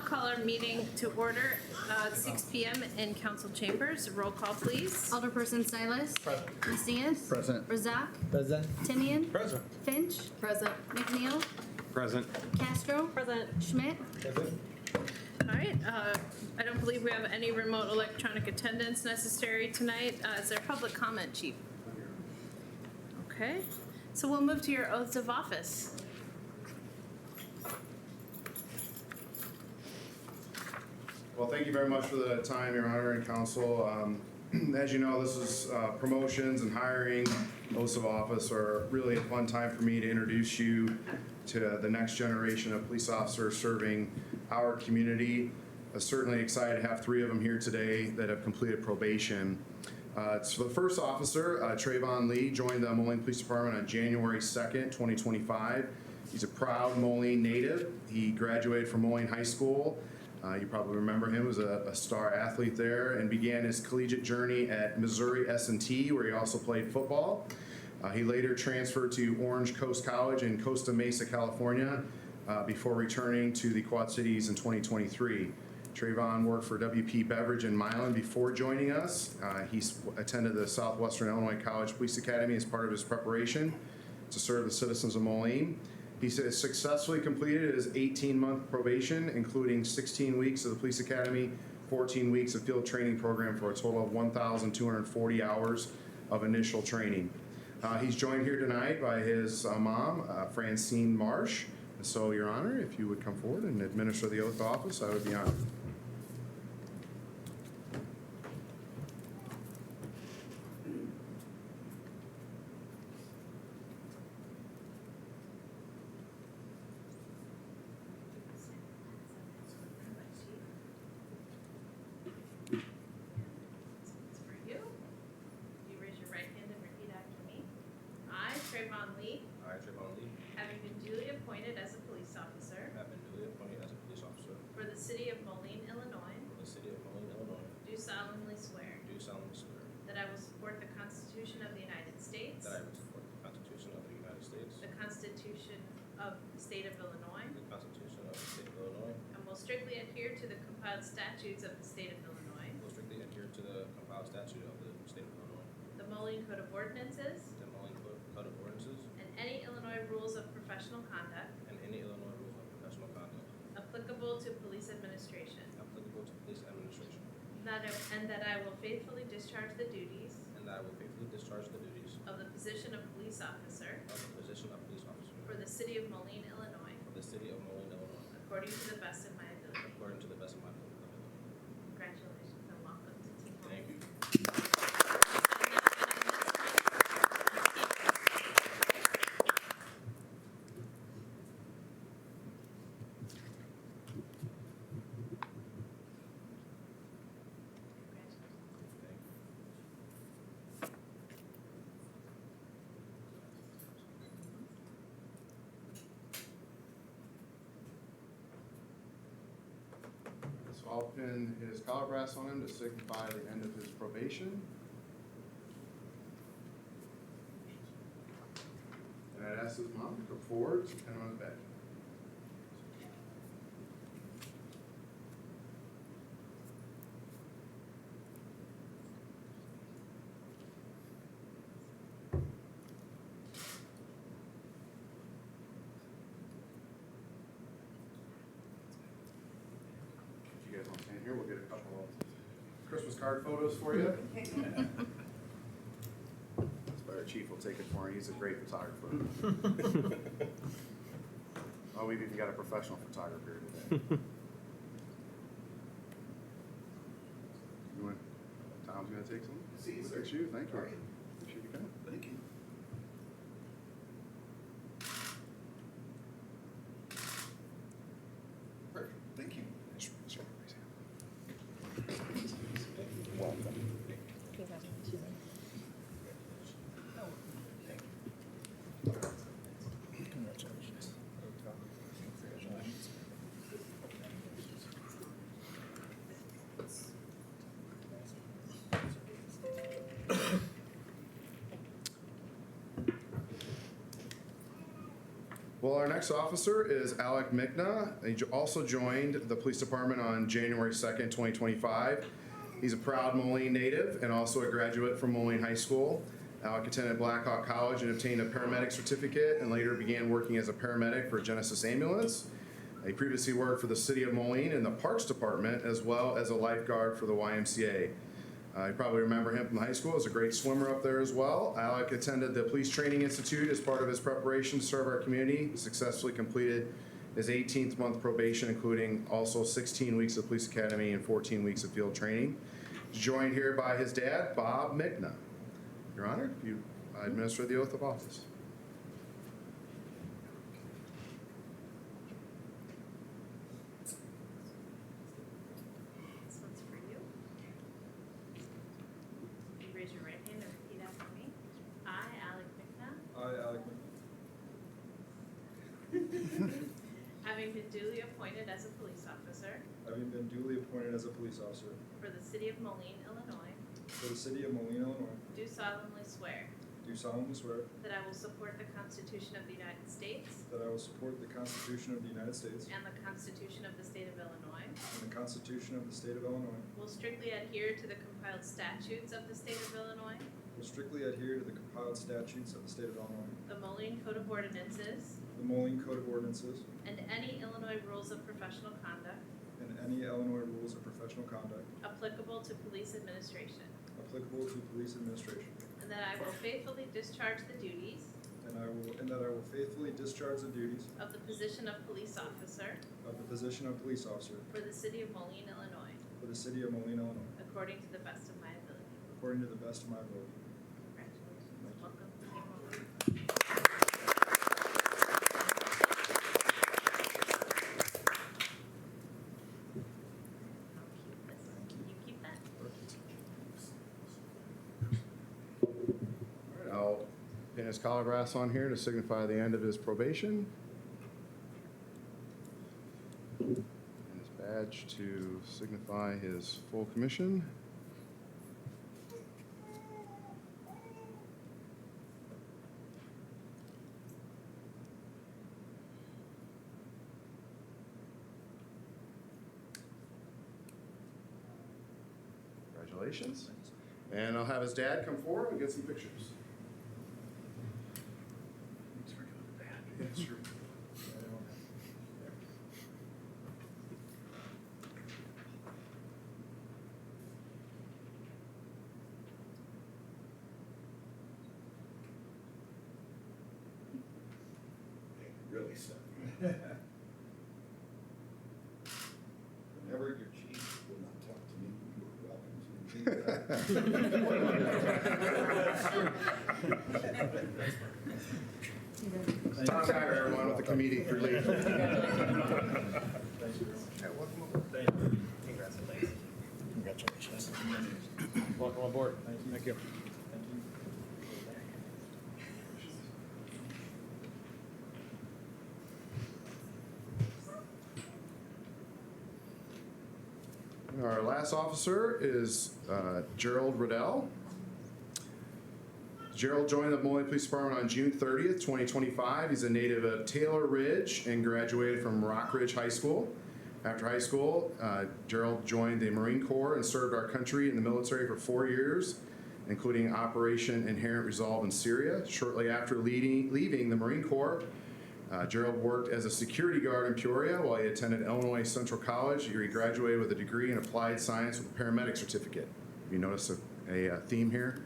call our meeting to order at 6 p.m. in council chambers. Roll call, please. Alderperson Silas. Present. Macias. Present. Razak. Present. Timian. Present. Finch. Present. McNeil. Present. Castro. Present. Schmidt. Present. All right. I don't believe we have any remote electronic attendance necessary tonight. Is there public comment, Chief? Okay. So we'll move to your oaths of office. Well, thank you very much for the time, Your Honor and Council. As you know, this is promotions and hiring. Oaths of office are really a fun time for me to introduce you to the next generation of police officers serving our community. I'm certainly excited to have 3 of them here today that have completed probation. So the first officer, Trayvon Lee, joined the Moline Police Department on January 2nd, 2025. He's a proud Moline native. He graduated from Moline High School. You probably remember him as a star athlete there, and began his collegiate journey at Missouri S&T, where he also played football. He later transferred to Orange Coast College in Costa Mesa, California, before returning to the Quad Cities in 2023. Trayvon worked for WP Beverage in Moline before joining us. He attended the Southwestern Illinois College Police Academy as part of his preparation to serve the citizens of Moline. He successfully completed his 18-month probation, including 16 weeks of the police academy, 14 weeks of field training program, for a total of 1,240 hours of initial training. He's joined here tonight by his mom, Francine Marsh. So, Your Honor, if you would come forward and administer the oath of office, I would be honored. Trayvon Lee, I, Trayvon Lee, having been duly appointed as a police officer have been duly appointed as a police officer for the city of Moline, Illinois, for the city of Moline, Illinois, do solemnly swear do solemnly swear that I will support the Constitution of the United States, that I will support the Constitution of the United States, the Constitution of the state of Illinois, the Constitution of the state of Illinois, and will strictly adhere to the compiled statutes of the state of Illinois, and will strictly adhere to the compiled statute of the state of Illinois, the Moline Code of Ordinances, the Moline Code of Ordinances, and any Illinois rules of professional conduct and any Illinois rules of professional conduct applicable to police administration, applicable to police administration, and that I will faithfully discharge the duties and that I will faithfully discharge the duties of the position of police officer of the position of police officer for the city of Moline, Illinois, for the city of Moline, Illinois, according to the best of my ability. according to the best of my ability. Congratulations and welcome to Team Moline. Thank you. So I'll pin his collar brass on him to signify the end of his probation. And I'd ask his mom to come forward to pin on his badge. You guys want to stand here? We'll get a couple of Christmas card photos for you. That's why our chief will take it for me. He's a great photographer. Oh, we've even got a professional photographer today. You want, Tom's gonna take some? See you, sir. Thank you. Thank you. All right. Appreciate you coming. Thank you. Perfect. Thank you. Welcome. Congratulations. Well, our next officer is Alec Mikna. He also joined the police department on January 2nd, 2025. He's a proud Moline native and also a graduate from Moline High School. Alec attended Blackhawk College and obtained a paramedic certificate and later began working as a paramedic for Genesis Ambulance. He previously worked for the city of Moline in the Parks Department as well as a lifeguard for the YMCA. You probably remember him from high school as a great swimmer up there as well. Alec attended the Police Training Institute as part of his preparation to serve our community. He successfully completed his 18th month probation, including also 16 weeks of police academy and 14 weeks of field training. He's joined here by his dad, Bob Mikna. Your Honor, you administer the oath of office. This one's for you. You raise your right hand and repeat after me. I, Alec Mikna, I, Alec having been duly appointed as a police officer having been duly appointed as a police officer for the city of Moline, Illinois, for the city of Moline, Illinois, do solemnly swear do solemnly swear that I will support the Constitution of the United States that I will support the Constitution of the United States and the Constitution of the state of Illinois, and the Constitution of the state of Illinois, will strictly adhere to the compiled statutes of the state of Illinois, will strictly adhere to the compiled statutes of the state of Illinois, the Moline Code of Ordinances, the Moline Code of Ordinances, and any Illinois rules of professional conduct and any Illinois rules of professional conduct applicable to police administration, applicable to police administration, and that I will faithfully discharge the duties and that I will faithfully discharge the duties of the position of police officer of the position of police officer for the city of Moline, Illinois, for the city of Moline, Illinois, according to the best of my ability. according to the best of my ability. Congratulations. Welcome to Moline. You keep that. All right, I'll pin his collar brass on here to signify the end of his probation. And his badge to signify his full commission. Congratulations. And I'll have his dad come forward and get some pictures. Yeah, sure. Really stuck. Whenever your chief will not talk to me, you are welcome to do Tom Tyler, everyone, with the comedic relief. Thank you very much. Congratulations. Welcome aboard. Thank you. Thank you. Our last officer is Gerald Riddell. Gerald joined the Moline Police Department on June 30th, 2025. He's a native of Taylor Ridge and graduated from Rock Ridge High School. After high school, Gerald joined the Marine Corps and served our country in the military for 4 years, including Operation Inherent Resolve in Syria. Shortly after leaving the Marine Corps, Gerald worked as a security guard in Peoria while he attended Illinois Central College. He graduated with a degree in applied science with a paramedic certificate. You notice a theme here?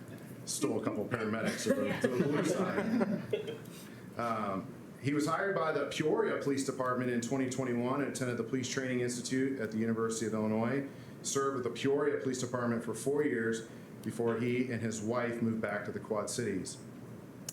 Stole a couple of paramedics to the blue side. He was hired by the Peoria Police Department in 2021 and attended the Police Training Institute at the University of Illinois. Served with the Peoria Police Department for 4 years before he and his wife moved back to the Quad Cities.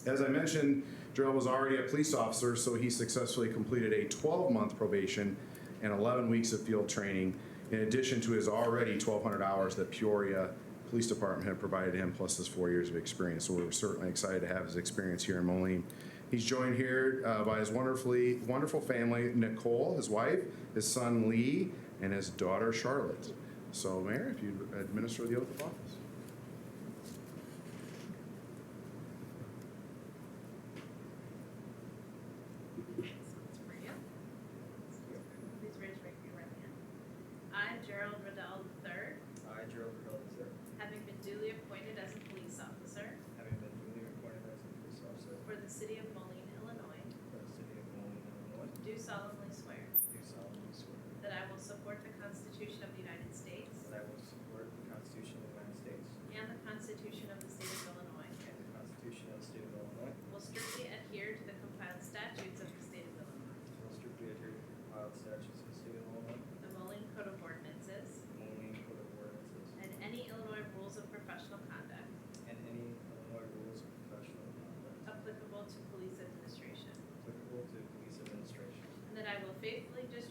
As I mentioned, Gerald was already a police officer, so he successfully completed a 12-month probation and 11 weeks of field training, in addition to his already 1,200 hours that Peoria Police Department had provided him, plus his 4 years of experience. So we're certainly excited to have his experience here in Moline. He's joined here by his wonderful family, Nicole, his wife, his son Lee, and his daughter Charlotte. So, Mayor, if you administer the oath of office.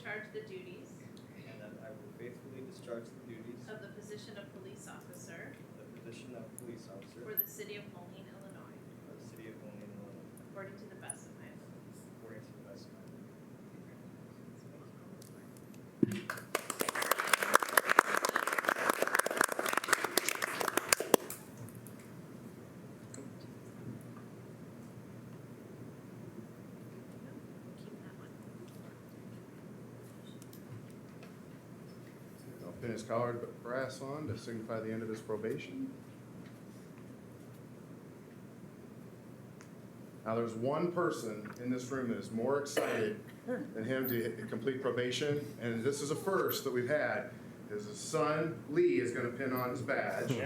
discharge the duties and that I will faithfully discharge the duties of the position of police officer of the position of police officer for the city of Moline, Illinois, for the city of Moline, Illinois, according to the best of my ability. according to the best of my ability. Keep that one. I'll pin his colored brass on to signify the end of his probation. Now, there's one person in this room that is more excited than him to complete probation, and this is a first that we've had, is his son, Lee, is gonna pin on his badge. So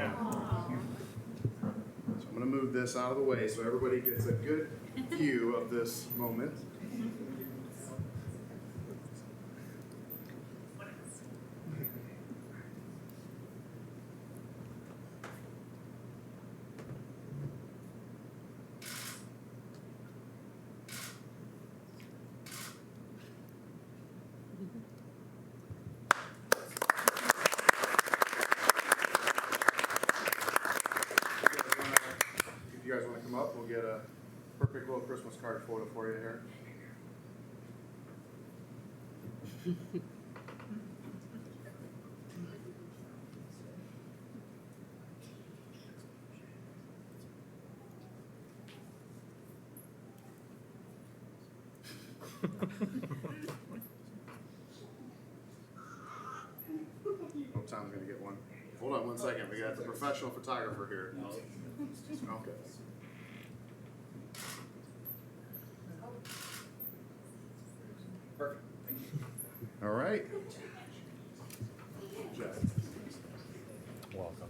I'm gonna move this out of the way so everybody gets a good view of this moment. If you guys wanna come up, we'll get a perfect little Christmas card photo for you here. Oh, Tom's gonna get one. Hold on one second, we got the professional photographer here. Okay. Perfect. All right. Welcome.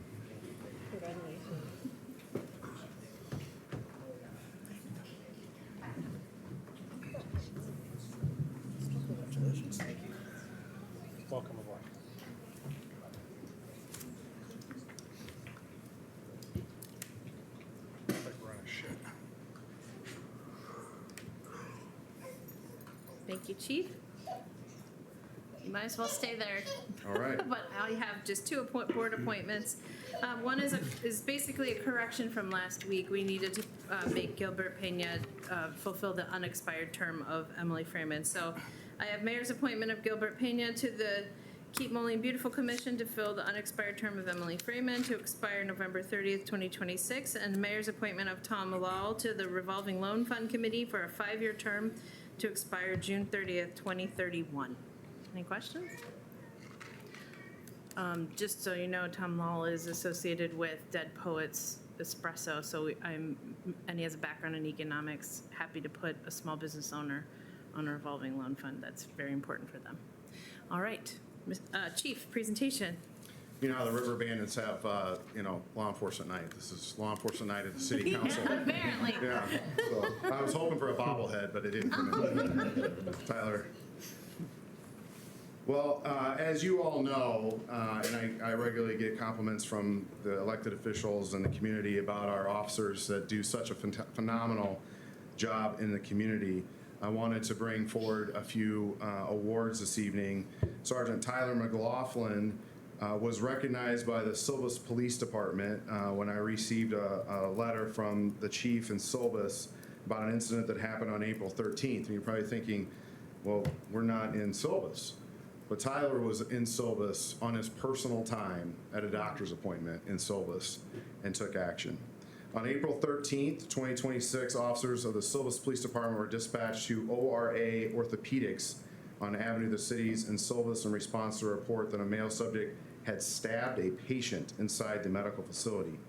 Welcome aboard. Looks like we're on a ship. Thank you, Chief. You might as well stay there. All right. But I have just two board appointments. One is basically a correction from last week. We needed to make Gilbert Pena fulfill the unexpired term of Emily Freeman. So I have mayor's appointment of Gilbert Pena to the Keep Moline Beautiful Commission to fill the unexpired term of Emily Freeman to expire November 30th, 2026, and the mayor's appointment of Tom Malal to the Revolving Loan Fund Committee for a 5-year term to expire June 30th, 2031. Any questions? Just so you know, Tom Law is associated with Dead Poets Espresso, so and he has a background in economics. Happy to put a small business owner on a revolving loan fund. That's very important for them. All right, Chief, presentation. You know how the River Bandits have, law enforcement night. This is law enforcement night at the city council. Apparently. Yeah, so I was hoping for a bobblehead, but it didn't come in. Tyler. Well, as you all know, and I regularly get compliments from the elected officials and the community about our officers that do such a phenomenal job in the community, I wanted to bring forward a few awards this evening. Sergeant Tyler McLaughlin was recognized by the Silvis Police Department when I received a letter from the chief in Silvis about an incident that happened on April 13th. And you're probably thinking, well, we're not in Silvis. But Tyler was in Silvis on his personal time at a doctor's appointment in Silvis and took action. On April 13th, 2026, officers of the Silvis Police Department were dispatched to ORA Orthopedics on Avenue of the Cities in Silvis in response to a report that a male subject had stabbed a patient inside the medical facility.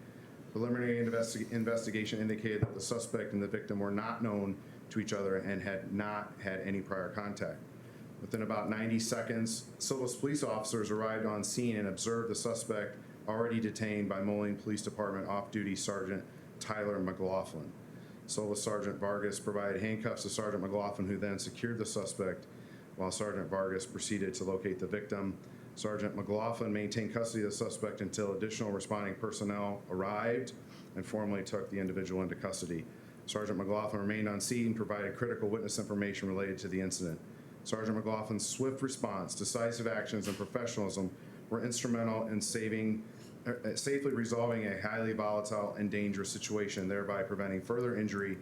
Preliminary investigation indicated that the suspect and the victim were not known to each other and had not had any prior contact. Within about 90 seconds, Silvis police officers arrived on scene and observed the suspect already detained by Moline Police Department off-duty Sergeant Tyler McLaughlin. Silvis Sergeant Vargas provided handcuffs to Sergeant McLaughlin, who then secured the suspect while Sergeant Vargas proceeded to locate the victim. Sergeant McLaughlin maintained custody of the suspect until additional responding personnel arrived and formally took the individual into custody. Sergeant McLaughlin remained on scene and provided critical witness information related to the incident. Sergeant McLaughlin's swift response, decisive actions, and professionalism were instrumental in safely resolving a highly volatile and dangerous situation, thereby preventing further injury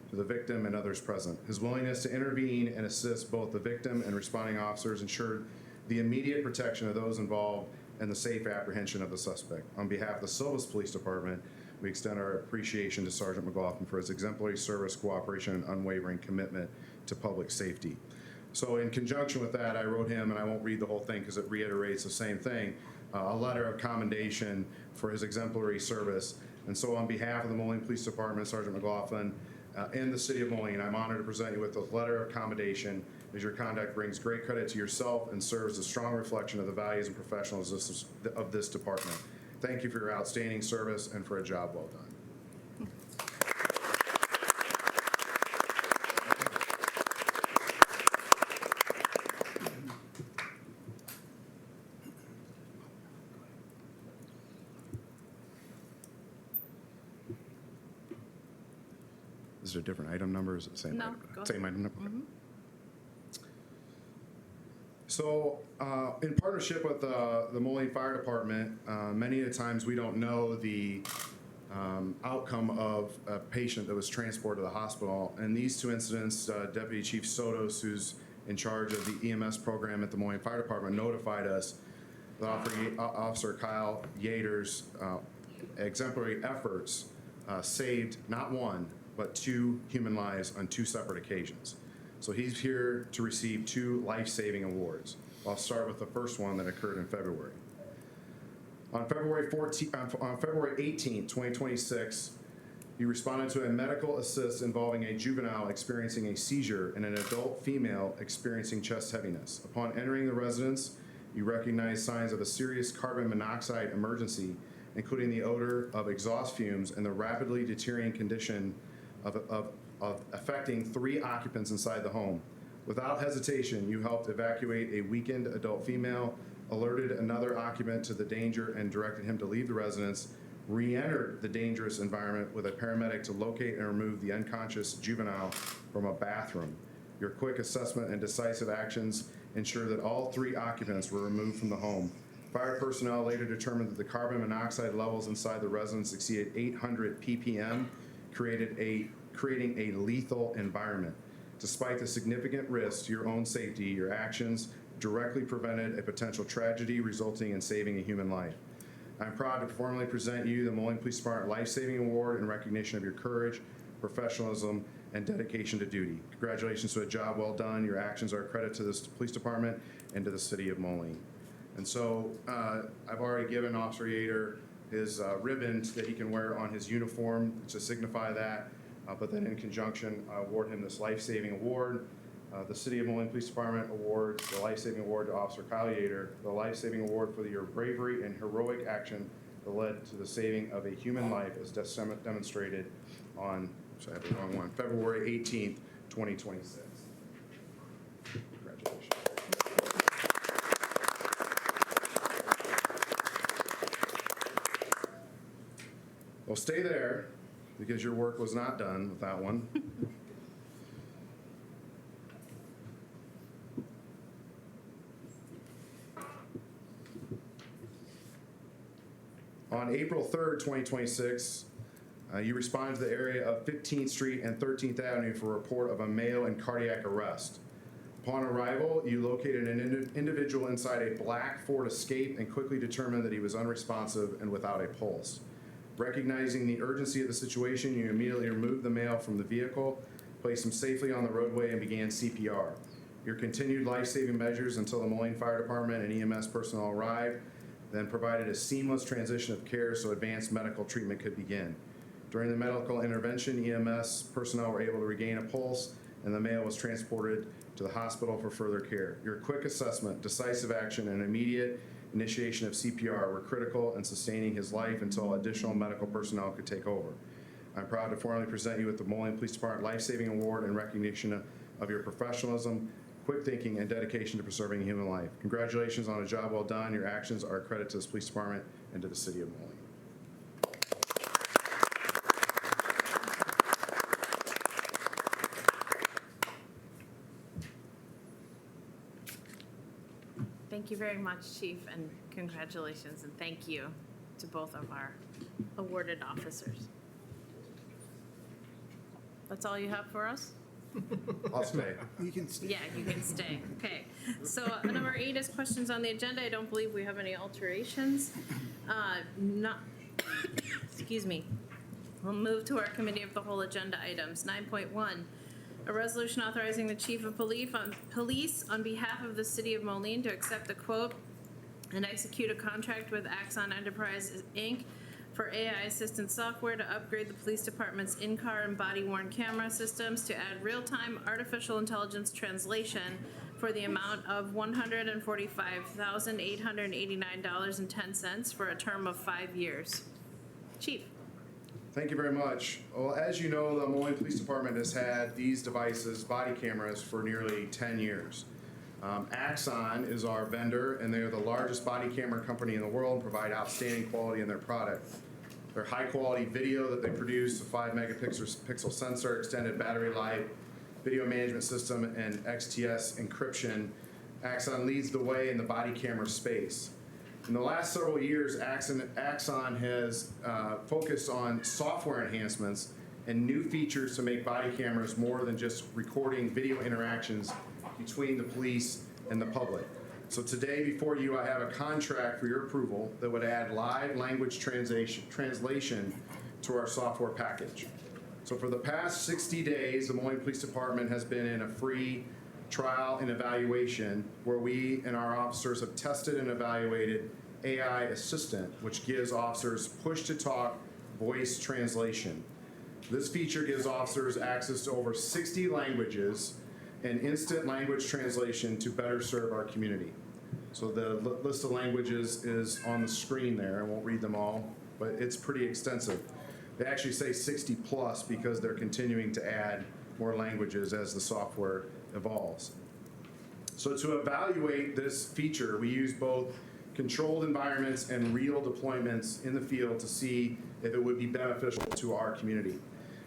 to the victim and others present. His willingness to intervene and assist both the victim and responding officers ensured the immediate protection of those involved and the safe apprehension of the suspect. On behalf of the Silvis Police Department, we extend our appreciation to Sergeant McLaughlin for his exemplary service, cooperation, and unwavering commitment to public safety. So in conjunction with that, I wrote him, and I won't read the whole thing because it reiterates the same thing, a letter of commendation for his exemplary service. And so on behalf of the Moline Police Department, Sergeant McLaughlin, and the City of Moline, I'm honored to present you with a letter of commendation as your conduct brings great credit to yourself and serves as a strong reflection of the values and professionalism of this department. Thank you for your outstanding service and for a job well done. Is there a different item number? Is it the same? No, item? go Same ahead. item number? So, in partnership with the Moline Fire Department, many of the times we don't know the outcome of a patient that was transported to the hospital. And these two incidents, Deputy Chief Sotos, who's in charge of the EMS program at the Moline Fire Department, notified us that Officer Kyle Yater's exemplary efforts saved not one, but 2 human lives on 2 separate occasions. So he's here to receive 2 life-saving awards. I'll start with the first one that occurred in February. On February 18, 2026, he responded to a medical assist involving a juvenile experiencing a seizure and an adult female experiencing chest heaviness. Upon entering the residence, you recognized signs of a serious carbon monoxide emergency, including the odor of exhaust fumes and the rapidly deteriorating condition of affecting 3 occupants inside the home. Without hesitation, you helped evacuate a weakened adult female, alerted another occupant to the danger, and directed him to leave the residence, re-entered the dangerous environment with a paramedic to locate and remove the unconscious juvenile from a bathroom. Your quick assessment and decisive actions ensured that all 3 occupants were removed from the home. Fire personnel later determined that the carbon monoxide levels inside the residence exceeded 800 ppm, creating a lethal environment. Despite the significant risk to your own safety, your actions directly prevented a potential tragedy resulting in saving a human life. I'm proud to formally present you the Moline Police Department Life Saving Award in recognition of your courage, professionalism, and dedication to duty. Congratulations to a job well done. Your actions are a credit to this police department and to the City of Moline. And so I've already given Officer Yater his ribbons that he can wear on his uniform to signify that. But then in conjunction, I award him this life-saving award. The City of Moline Police Department awards the life-saving award to Officer Kyle Yater, the life-saving award for your bravery and heroic action that led to the saving of a human life as demonstrated on, sorry, I have the wrong one, February 18th, 2026. Congratulations. Well, stay there, because your work was not done with that one. On April 3rd, 2026, you responded to the area of 15th Street and 13th Avenue for a report of a male in cardiac arrest. Upon arrival, you located an individual inside a black Ford Escape and quickly determined that he was unresponsive and without a pulse. Recognizing the urgency of the situation, you immediately removed the male from the vehicle, placed him safely on the roadway, and began CPR. Your continued life-saving measures until the Moline Fire Department and EMS personnel arrived, then provided a seamless transition of care so advanced medical treatment could begin. During the medical intervention, EMS personnel were able to regain a pulse, and the male was transported to the hospital for further care. Your quick assessment, decisive action, and immediate initiation of CPR were critical in sustaining his life until additional medical personnel could take over. I'm proud to formally present you with the Moline Police Department Life Saving Award in recognition of your professionalism, quick thinking, and dedication to preserving human life. Congratulations on a job well done. Your actions are a credit to this police department and to the City of Moline. Thank you very much, Chief, and congratulations, and thank you to both of our awarded officers. That's all you have for us? I'll stay. You can stay. Yeah, you can stay. Okay. So number 8 is questions on the agenda. I don't believe we have any alterations. Not, excuse me. We'll move to our committee of the whole agenda items. 9.1, a resolution authorizing the chief of police on behalf of the city of Moline to accept a quote and execute a contract with Axon Enterprises, Inc. for AI assistance software to upgrade the police department's in-car and body-worn camera systems to add real-time artificial intelligence translation for the amount of $145,889.10 for a term of 5 years. Chief. Thank you very much. Well, as you know, the Moline Police Department has had these devices, body cameras, for nearly 10 years. Axon is our vendor, and they are the largest body camera company in the world and provide outstanding quality in their product. Their high-quality video that they produce, a 5 megapixel sensor, extended battery life, video management system, and XTS encryption, Axon leads the way in the body camera space. In the last several years, Axon has focused on software enhancements and new features to make body cameras more than just recording video interactions between the police and the public. So today before you, I have a contract for your approval that would add live language translation to our software package. So for the past 60 days, the Moline Police Department has been in a free trial and evaluation where we and our officers have tested and evaluated AI Assistant, which gives officers push-to-talk voice translation. This feature gives officers access to over 60 languages and instant language translation to better serve our community. So the list of languages is on the screen there. I won't read them all, but it's pretty extensive. They actually say 60 plus because they're continuing to add more languages as the software evolves. So to evaluate this feature, we use both controlled environments and real deployments in the field to see if it would be beneficial to our community.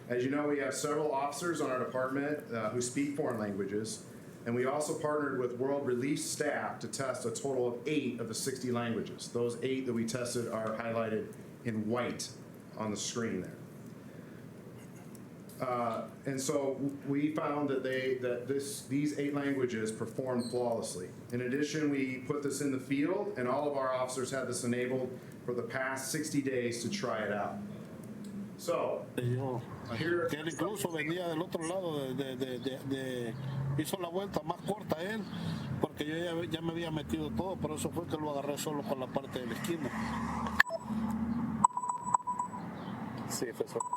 As you know, we have several officers on our department who speak foreign languages, and we also partnered with World Relief staff to test a total of 8 of the 60 languages. Those 8 that we tested are highlighted in white on the screen there. And so we found that these 8 languages performed flawlessly. In addition, we put this in the field, and all of our officers had this enabled for the past 60 days to try it out. So, here, Que él incluso venía del otro lado, hizo la vuelta más corta él, porque yo ya me había metido todo, por eso fue que lo agarré solo con la parte de la esquina. See if this works.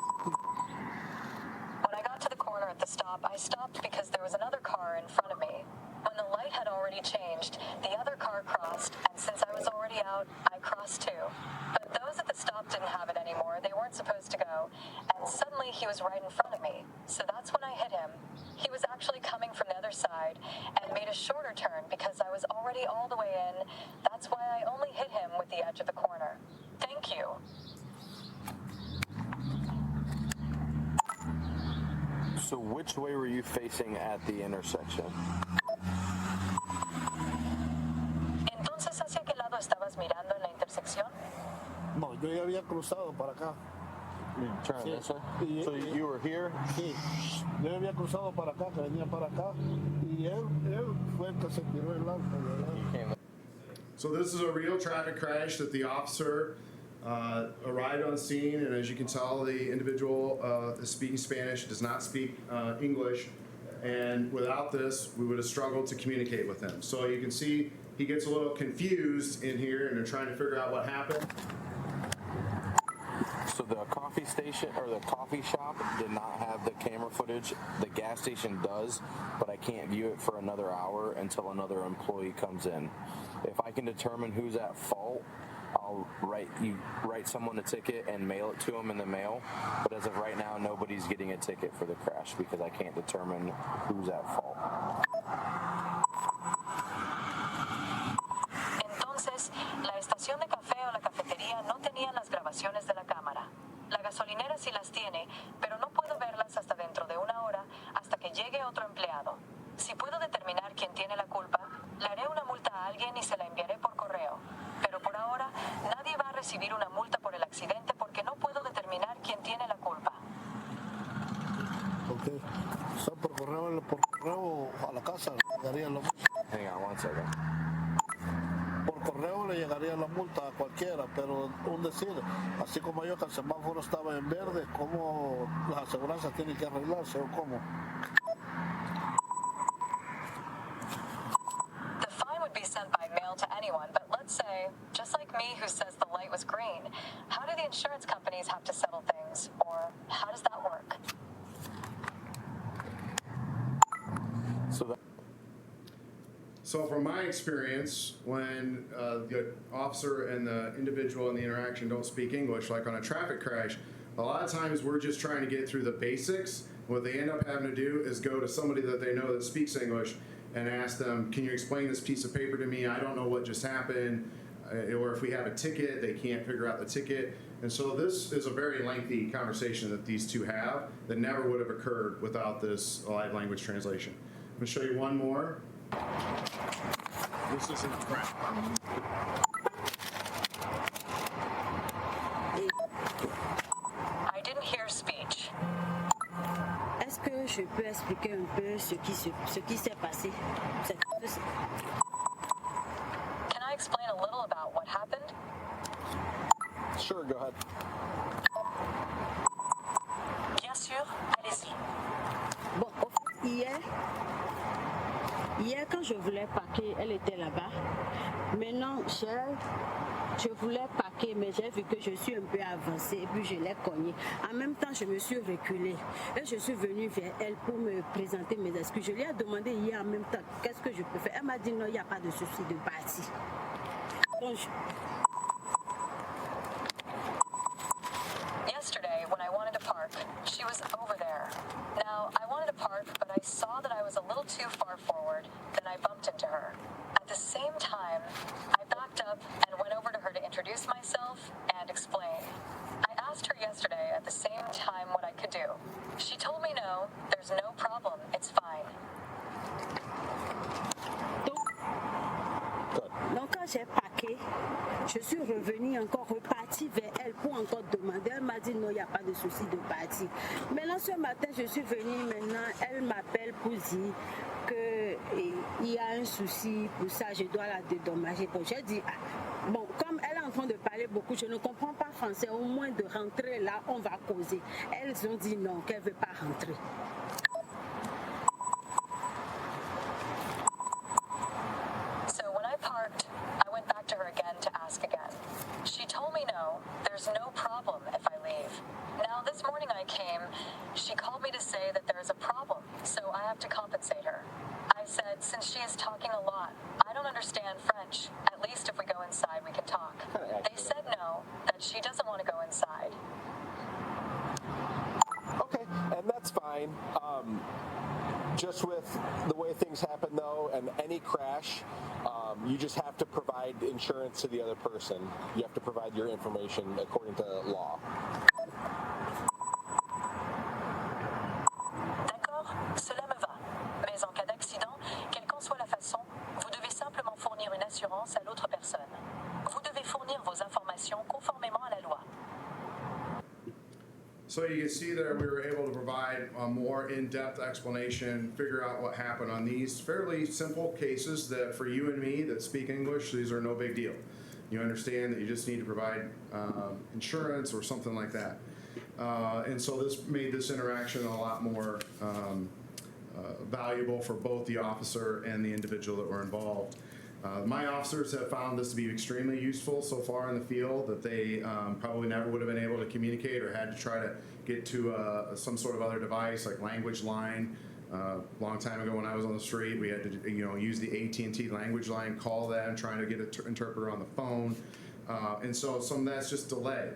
When I got to the corner at the stop, I stopped because there was another car in front of me. When the light had already changed, the other car crossed, and since I was already out, I crossed too. But those at the stop didn't have it anymore. They weren't supposed to go. And suddenly he was right in front of me. So that's when I hit him. He was actually coming from the other side and made a shorter turn because I was already all the way in. That's why I only hit him with the edge of the corner. Thank you. So which way were you facing at the intersection? Entonces, ¿hacia qué lado estabas mirando en la intersección? No, yo ya había cruzado para acá. Turn Sí. this way? So you were here? Sí, yo había cruzado para acá, que venía para acá, y él fue el que se tiró el alto, ¿verdad? so this is a real traffic crash that the officer arrived on scene, and as you can tell, the individual is speaking Spanish, does not speak English, and without this, we would have struggled to communicate with him. So you can see he gets a little confused in here, and they're trying to figure out what happened. So the coffee station or the coffee shop did not have the camera footage. The gas station does, but I can't view it for another hour until another employee comes in. If I can determine who's at fault, I'll write someone a ticket and mail it to them in the mail. But as of right now, nobody's getting a ticket for the crash because I can't determine who's at fault. Entonces, la estación de café o la cafetería no tenían las grabaciones de la cámara. La gasolinera sí las tiene, pero no puedo verlas hasta dentro de una hora hasta que llegue otro empleado. Si puedo determinar quién tiene la culpa, Le haré una multa a alguien y se la enviaré por correo. Pero por ahora, nadie va a recibir una multa por el accidente porque no puedo determinar quién tiene la culpa. Ok. O sea, por correo a la casa le llegaría la multa. Hang on one second. Por correo le llegaría la multa a cualquiera, pero un decir, así como yo que el semáforo estaba en verde, ¿cómo las aseguranzas tienen que arreglarse o cómo? The fine would be sent by mail to anyone, but let's say, just like me who says the light was green, how do the insurance companies have to settle things? Or how does that work? So from my experience, when the officer and the individual in the interaction don't speak English, like on a traffic crash, a lot of times we're just trying to get through the basics. What they end up having to do is go to somebody that they know that speaks English and ask them, can you explain this piece of paper to me? I don't know what just happened. Or if we have a ticket, they can't figure out the ticket. And so this is a very lengthy conversation that these two have that never would have occurred without this live language translation. I'm gonna show you one more. This is in French. I didn't hear speech. Est-ce que je peux expliquer un peu ce qui s'est passé? Can I explain a little about what happened? Sure, go ahead. Bien sûr, allez-y. Bon, au fait, hier quand je voulais parquer, elle était là-bas. Maintenant, je voulais parquer, mais j'ai vu que je suis un peu avancée et puis je l'ai cognée. En même temps, je me suis reculée et je suis venue vers elle pour me présenter mes excuses. Je lui ai demandé hier en même temps qu'est-ce que je peux faire. Elle m'a dit non, il n'y a pas de souci de partir. Donc, Yesterday, when I wanted to park, she was over there. Now, I wanted to park, but I saw that I was a little too far forward. Then I bumped into her. At the same time, I backed up and went over to her to introduce myself and explain. I asked her yesterday at the same time what I could do. She told me no, there's no problem, it's fine. Donc quand j'ai parqué, je suis revenue encore repartie vers elle pour encore demander. Elle m'a dit non, il n'y a pas de souci de partir. Maintenant ce matin, je suis venue, maintenant elle m'appelle pour dire qu'il y a un souci pour ça, je dois la dédommager. Bon, j'ai dit, bon, comme elle est en train de parler beaucoup, je ne comprends pas français, au moins de rentrer là, on va causer. Elles ont dit non, qu'elle ne veut pas rentrer. So when I parked, I went back to her again to ask again. She told me no, there's no problem if I leave. Now this morning I came, she called me to say that there's a problem, so I have to compensate her. I said, since she is talking a lot, I don't understand French. At least if we go inside, we can talk. They said no, that she doesn't want to go inside. Okay, and that's fine. Just with the way things happen, though, and any crash, you just have to provide insurance to the other person. You have to provide your information according to law. D'accord, cela me va. Mais en cas d'accident, quelle qu'en soit la façon, vous devez simplement fournir une assurance à l'autre personne. Vous devez fournir vos informations conformément à la loi. So you can see there we were able to provide a more in-depth explanation, figure out what happened on these fairly simple cases that for you and me that speak English, these are no big deal. You understand that you just need to provide insurance or something like that. And so this made this interaction a lot more valuable for both the officer and the individual that were involved. My officers have found this to be extremely useful so far in the field, that they probably never would have been able to communicate or had to try to get to some sort of other device like language line. Long time ago when I was on the street, we had to use the AT&T language line, call them, trying to get an interpreter on the phone. And so some of that's just delay.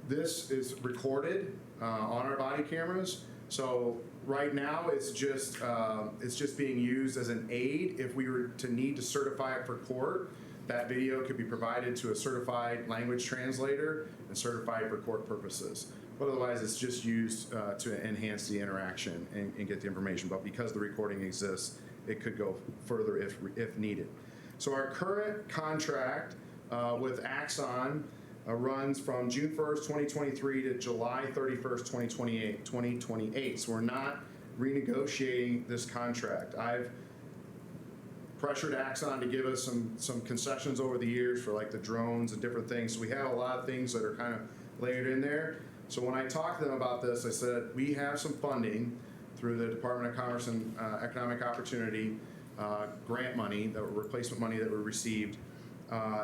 This is recorded on our body cameras. So right now it's just being used as an aid. If we were to need to certify it for court, that video could be provided to a certified language translator and certified for court purposes. But otherwise it's just used to enhance the interaction and get the information. But because the recording exists, it could go further if needed. So our current contract with Axon runs from June 1st, 2023 to July 31st, 2028. So we're not renegotiating this contract. I've pressured Axon to give us some concessions over the years for like the drones and different things. So we have a lot of things that are kind of layered in there. So when I talked to them about this, I said, we have some funding through the Department of Commerce and Economic Opportunity grant money, the replacement money that we received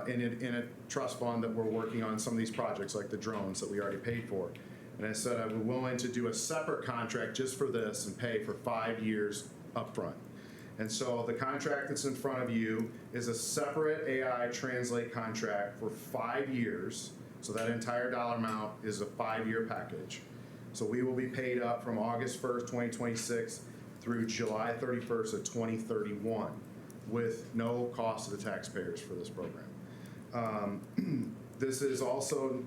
in a trust fund that we're working on some of these projects like the drones that we already paid for. And I said, I'm willing to do a separate contract just for this and pay for 5 years upfront. And so the contract that's in front of you is a separate AI Translate contract for 5 years. So that entire dollar amount is a 5-year package. So we will be paid up from August 1st, 2026 through July 31st of 2031 with no cost to the taxpayers for this program. This is also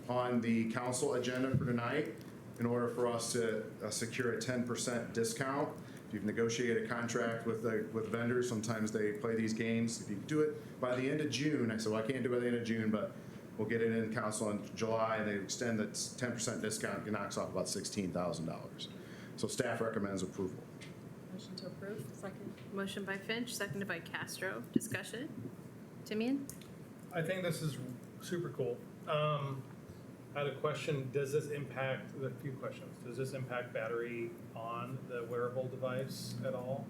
on the council agenda for tonight in order for us to secure a 10% discount. If you've negotiated a contract with vendors, sometimes they play these games. If you do it by the end of June, I said, well, I can't do it by the end of June, but we'll get it in council in July, and they extend the 10% discount. It knocks off about $16,000. So staff recommends approval. Motion to approve. Second. Motion by Finch, seconded by Castro. Discussion? Timian? I think this is super cool. I had a question. Does this impact, a few questions. Does this impact battery on the wearable device at all?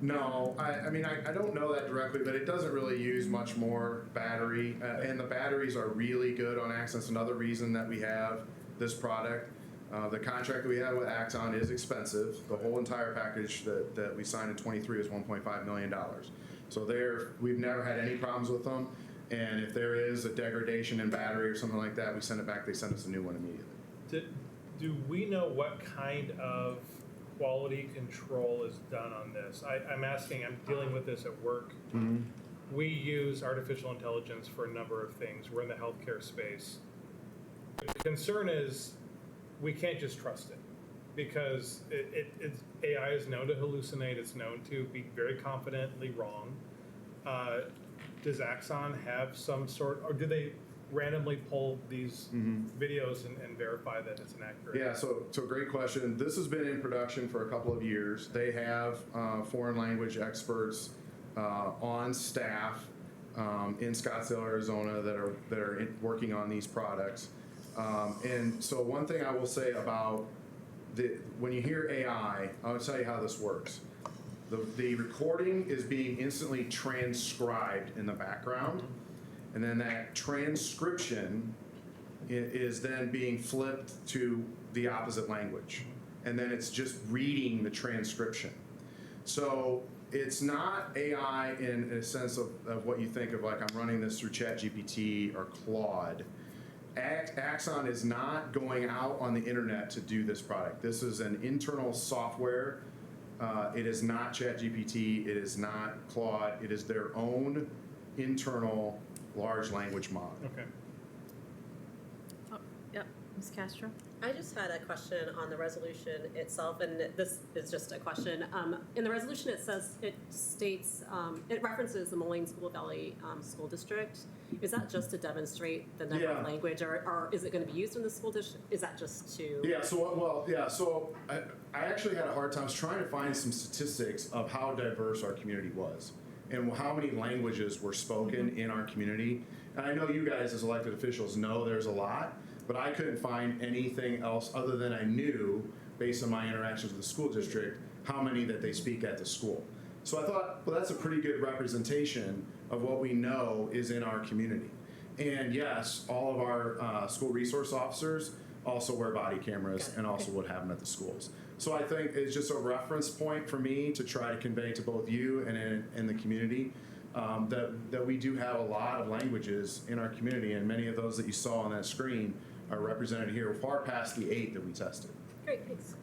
No, I mean, I don't know that directly, but it doesn't really use much more battery. And the batteries are really good on Axon. That's another reason that we have this product. The contract that we have with Axon is expensive. The whole entire package that we signed in 23 is $1.5 million. So we've never had any problems with them. And if there is a degradation in battery or something like that, we send it back, they send us a new one immediately. Do we know what kind of quality control is done on this? I'm asking, I'm dealing with this at work. Mm-hmm. We use artificial intelligence for a number of things. We're in the healthcare space. The concern is we can't just trust it because AI is known to hallucinate. It's known to be very confidently wrong. Does Axon have some sort, or do they randomly pull these videos and verify that it's an accurate? Yeah, so great question. This has been in production for a couple of years. They have foreign language experts on staff in Scottsdale, Arizona that are working on these products. And so one thing I will say about when you hear AI, I'll tell you how this works. The recording is being instantly transcribed in the background, and then that transcription is then being flipped to the opposite language, and then it's just reading the transcription. So it's not AI in a sense of what you think of, like I'm running this through ChatGPT or Claude. Axon is not going out on the internet to do this product. This is an internal software. It is not ChatGPT. It is not Claude. It is their own internal large language model. Okay. Oh, yep. Ms. Castro? I just had a question on the resolution itself, and this is just a question. In the resolution, it references the Moline School Valley School District. Is that just to demonstrate the network language, or is it going to be used in the school district? Is that just to? Yeah. So I actually had a hard time trying to find some statistics of how diverse our community was and how many languages were spoken in our community. And I know you guys as elected officials know there's a lot. But I couldn't find anything else other than I knew, based on my interactions with the school district, how many that they speak at the school. So I thought, well, that's a pretty good representation of what we know is in our community. And yes, all of our school resource officers also wear body cameras and also would have them at the schools. So I think it's just a reference point for me to try to convey to both you and in the community that we do have a lot of languages in our community, and many of those that you saw on that screen are represented here, far past the 8 that we tested. Great, thanks.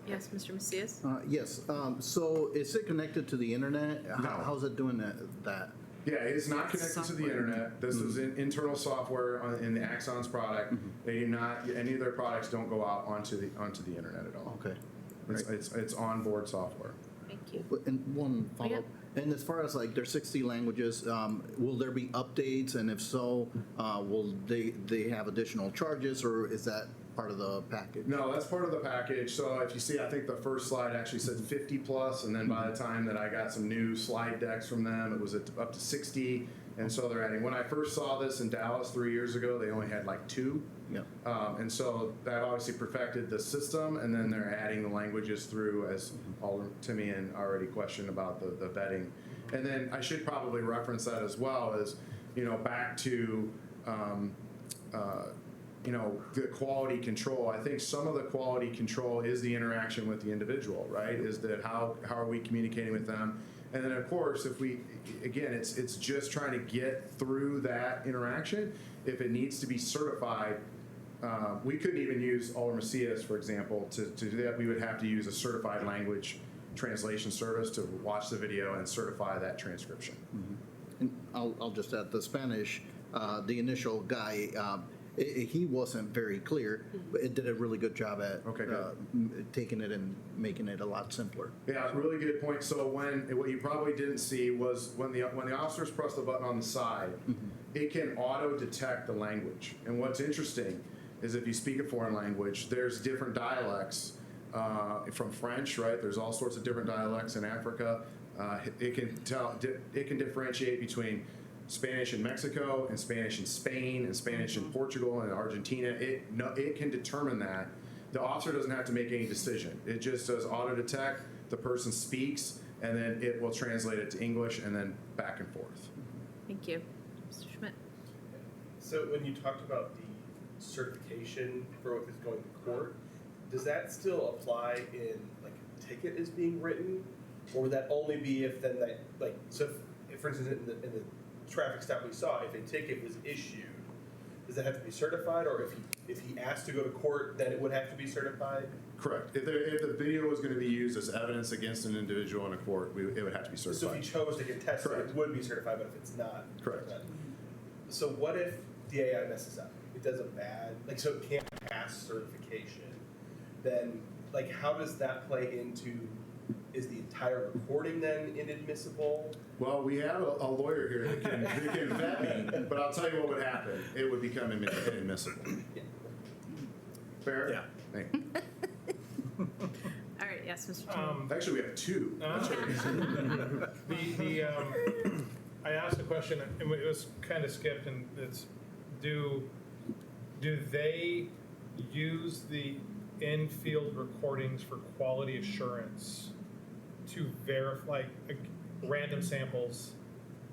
Yes, Mr. Macias? Yes. So is it connected to the internet? No. How's it doing that? Yeah, it's not connected to the internet. This is internal software in the Axon's product. They do not. Any of their products don't go out onto the internet at all. Okay. It's onboard software. Thank you. And one follow-up. And as far as like there's 60 languages, will there be updates? And if so, will they have additional charges, or is that part of the package? No, that's part of the package. So if you see, I think the first slide actually said 50 plus, and then by the time that I got some new slide decks from them, it was up to 60. And so they're adding. When I first saw this in Dallas 3 years ago, they only had like 2. Yeah. And so that obviously perfected the system, and then they're adding the languages through, as Alderman Timian already questioned about the vetting. And then I should probably reference that as well as, back to, the quality control. I think some of the quality control is the interaction with the individual, right? Is that how are we communicating with them? And then of course, if we, again, it's just trying to get through that interaction. If it needs to be certified, we couldn't even use Alderman Macias, for example, to do that. We would have to use a certified language translation service to watch the video and certify that transcription. And I'll just add the Spanish, the initial guy, he wasn't very clear, but it did a really good job at taking it and making it a lot simpler. Yeah, really good point. So what you probably didn't see was when the officers press the button on the side, it can auto detect the language. And what's interesting is if you speak a foreign language, there's different dialects from French, right? There's all sorts of different dialects in Africa. It can differentiate between Spanish in Mexico and Spanish in Spain and Spanish in Portugal and Argentina. It can determine that. The officer doesn't have to make any decision. It just does auto detect, the person speaks, and then it will translate it to English and then back and forth. Thank you. Mr. Schmidt. So when you talked about the certification for if it's going to court, does that still apply in like a ticket is being written? Or would that only be if then that, like, so if for instance in the traffic stop we saw, if a ticket was issued, does that have to be certified, or if he asked to go to court, then it would have to be certified? Correct. If the video was going to be used as evidence against an individual in a court, it would have to be certified. So if he chose to get tested, Correct. it would be certified, but if it's not, Correct. then- So what if the AI messes up? It does a bad, like, so it can't pass certification. Then, like, how does that play into? Is the entire recording then inadmissible? Well, we have a lawyer here that can vet me, but I'll tell you what would happen. It would become inadmissible. Yeah. Fair? Yeah. Hey. All right, yes, Mr. Chairman. Actually, we have 2. I asked a question, and it was kind of skipped, and it's, do they use the in-field recordings for quality assurance to verify random samples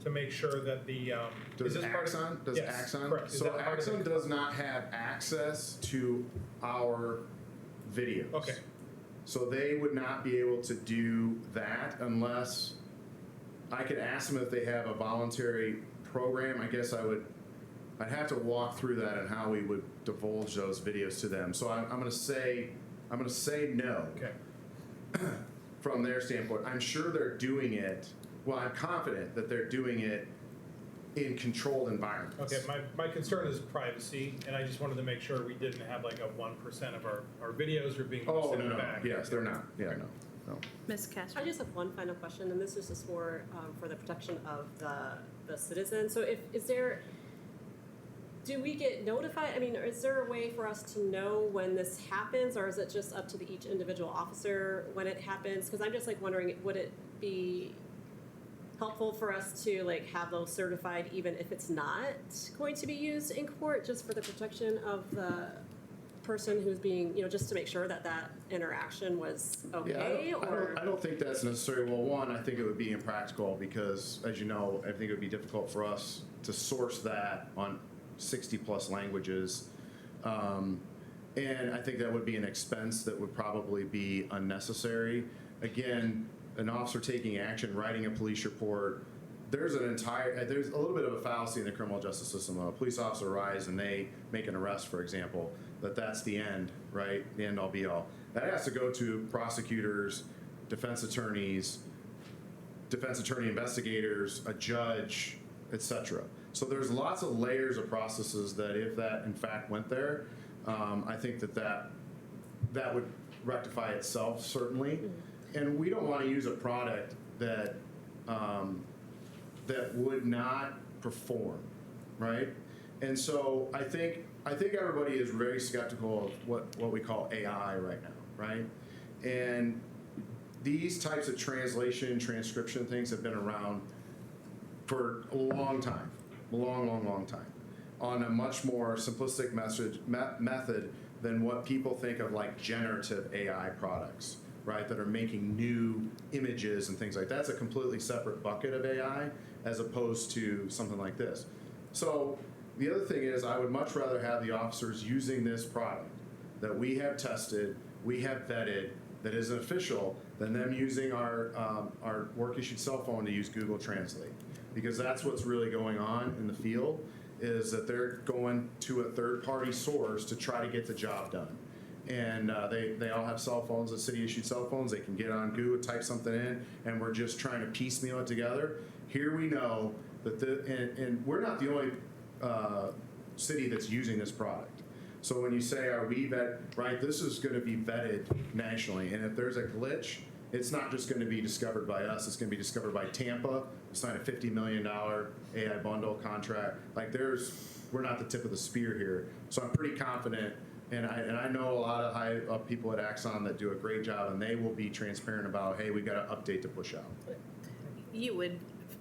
to make sure that the Does Axon? Correct. Is So that part of Axon the- does not have access to our videos. Okay. So they would not be able to do that unless I could ask them if they have a voluntary program. I guess I'd have to walk through that and how we would divulge those videos to them. So I'm going to say no. Okay. From their standpoint, I'm sure they're doing it. Well, I'm confident that they're doing it in controlled environments. Okay, my concern is privacy, and I just wanted to make sure we didn't have like a 1% of our videos are being used in the back. Yes, they're not. Yeah, no. Ms. Castro. I just have one final question, and this is just more for the protection of the citizen. So do we get notified? I mean, is there a way for us to know when this happens, or is it just up to each individual officer when it happens? Because I'm just like wondering, would it be helpful for us to like have those certified even if it's not going to be used in court, just for the protection of the person who's being, just to make sure that that interaction was okay? I don't think that's necessary. Well, one, I think it would be impractical because, as you know, I think it would be difficult for us to source that on 60 plus languages. And I think that would be an expense that would probably be unnecessary. Again, an officer taking action, writing a police report, there's a little bit of a fallacy in the criminal justice system. A police officer arrives and they make an arrest, for example, that's the end, right? The end all be all. That has to go to prosecutors, defense attorney investigators, a judge, etc. So there's lots of layers of processes that if that in fact went there, I think that would rectify itself certainly. And we don't want to use a product that that would not perform, right? And so I think everybody is very skeptical of what we call AI right now, right? And these types of translation, transcription things have been around for a long time, long time, on a much more simplistic method than what people think of like generative AI products, right? That are making new images and things like that. That's a completely separate bucket of AI as opposed to something like this. So the other thing is I would much rather have the officers using this product that we have tested, we have vetted, that is official, than them using our work-issued cell phone to use Google Translate. Because that's what's really going on in the field, is that they're going to a third-party source to try to get the job done. And they all have cell phones, the city-issued cell phones. They can get on Google, type something in, and we're just trying to piecemeal it together. Here we know that and we're not the only city that's using this product. So when you say, are we right, this is going to be vetted nationally. And if there's a glitch, it's not just going to be discovered by us, it's going to be discovered by Tampa. We signed a $50 million AI bundle contract. Like we're not the tip of the spear here. So I'm pretty confident, and I know a lot of high people at Axon that do a great job, and they will be transparent about, hey, we got to update to push out.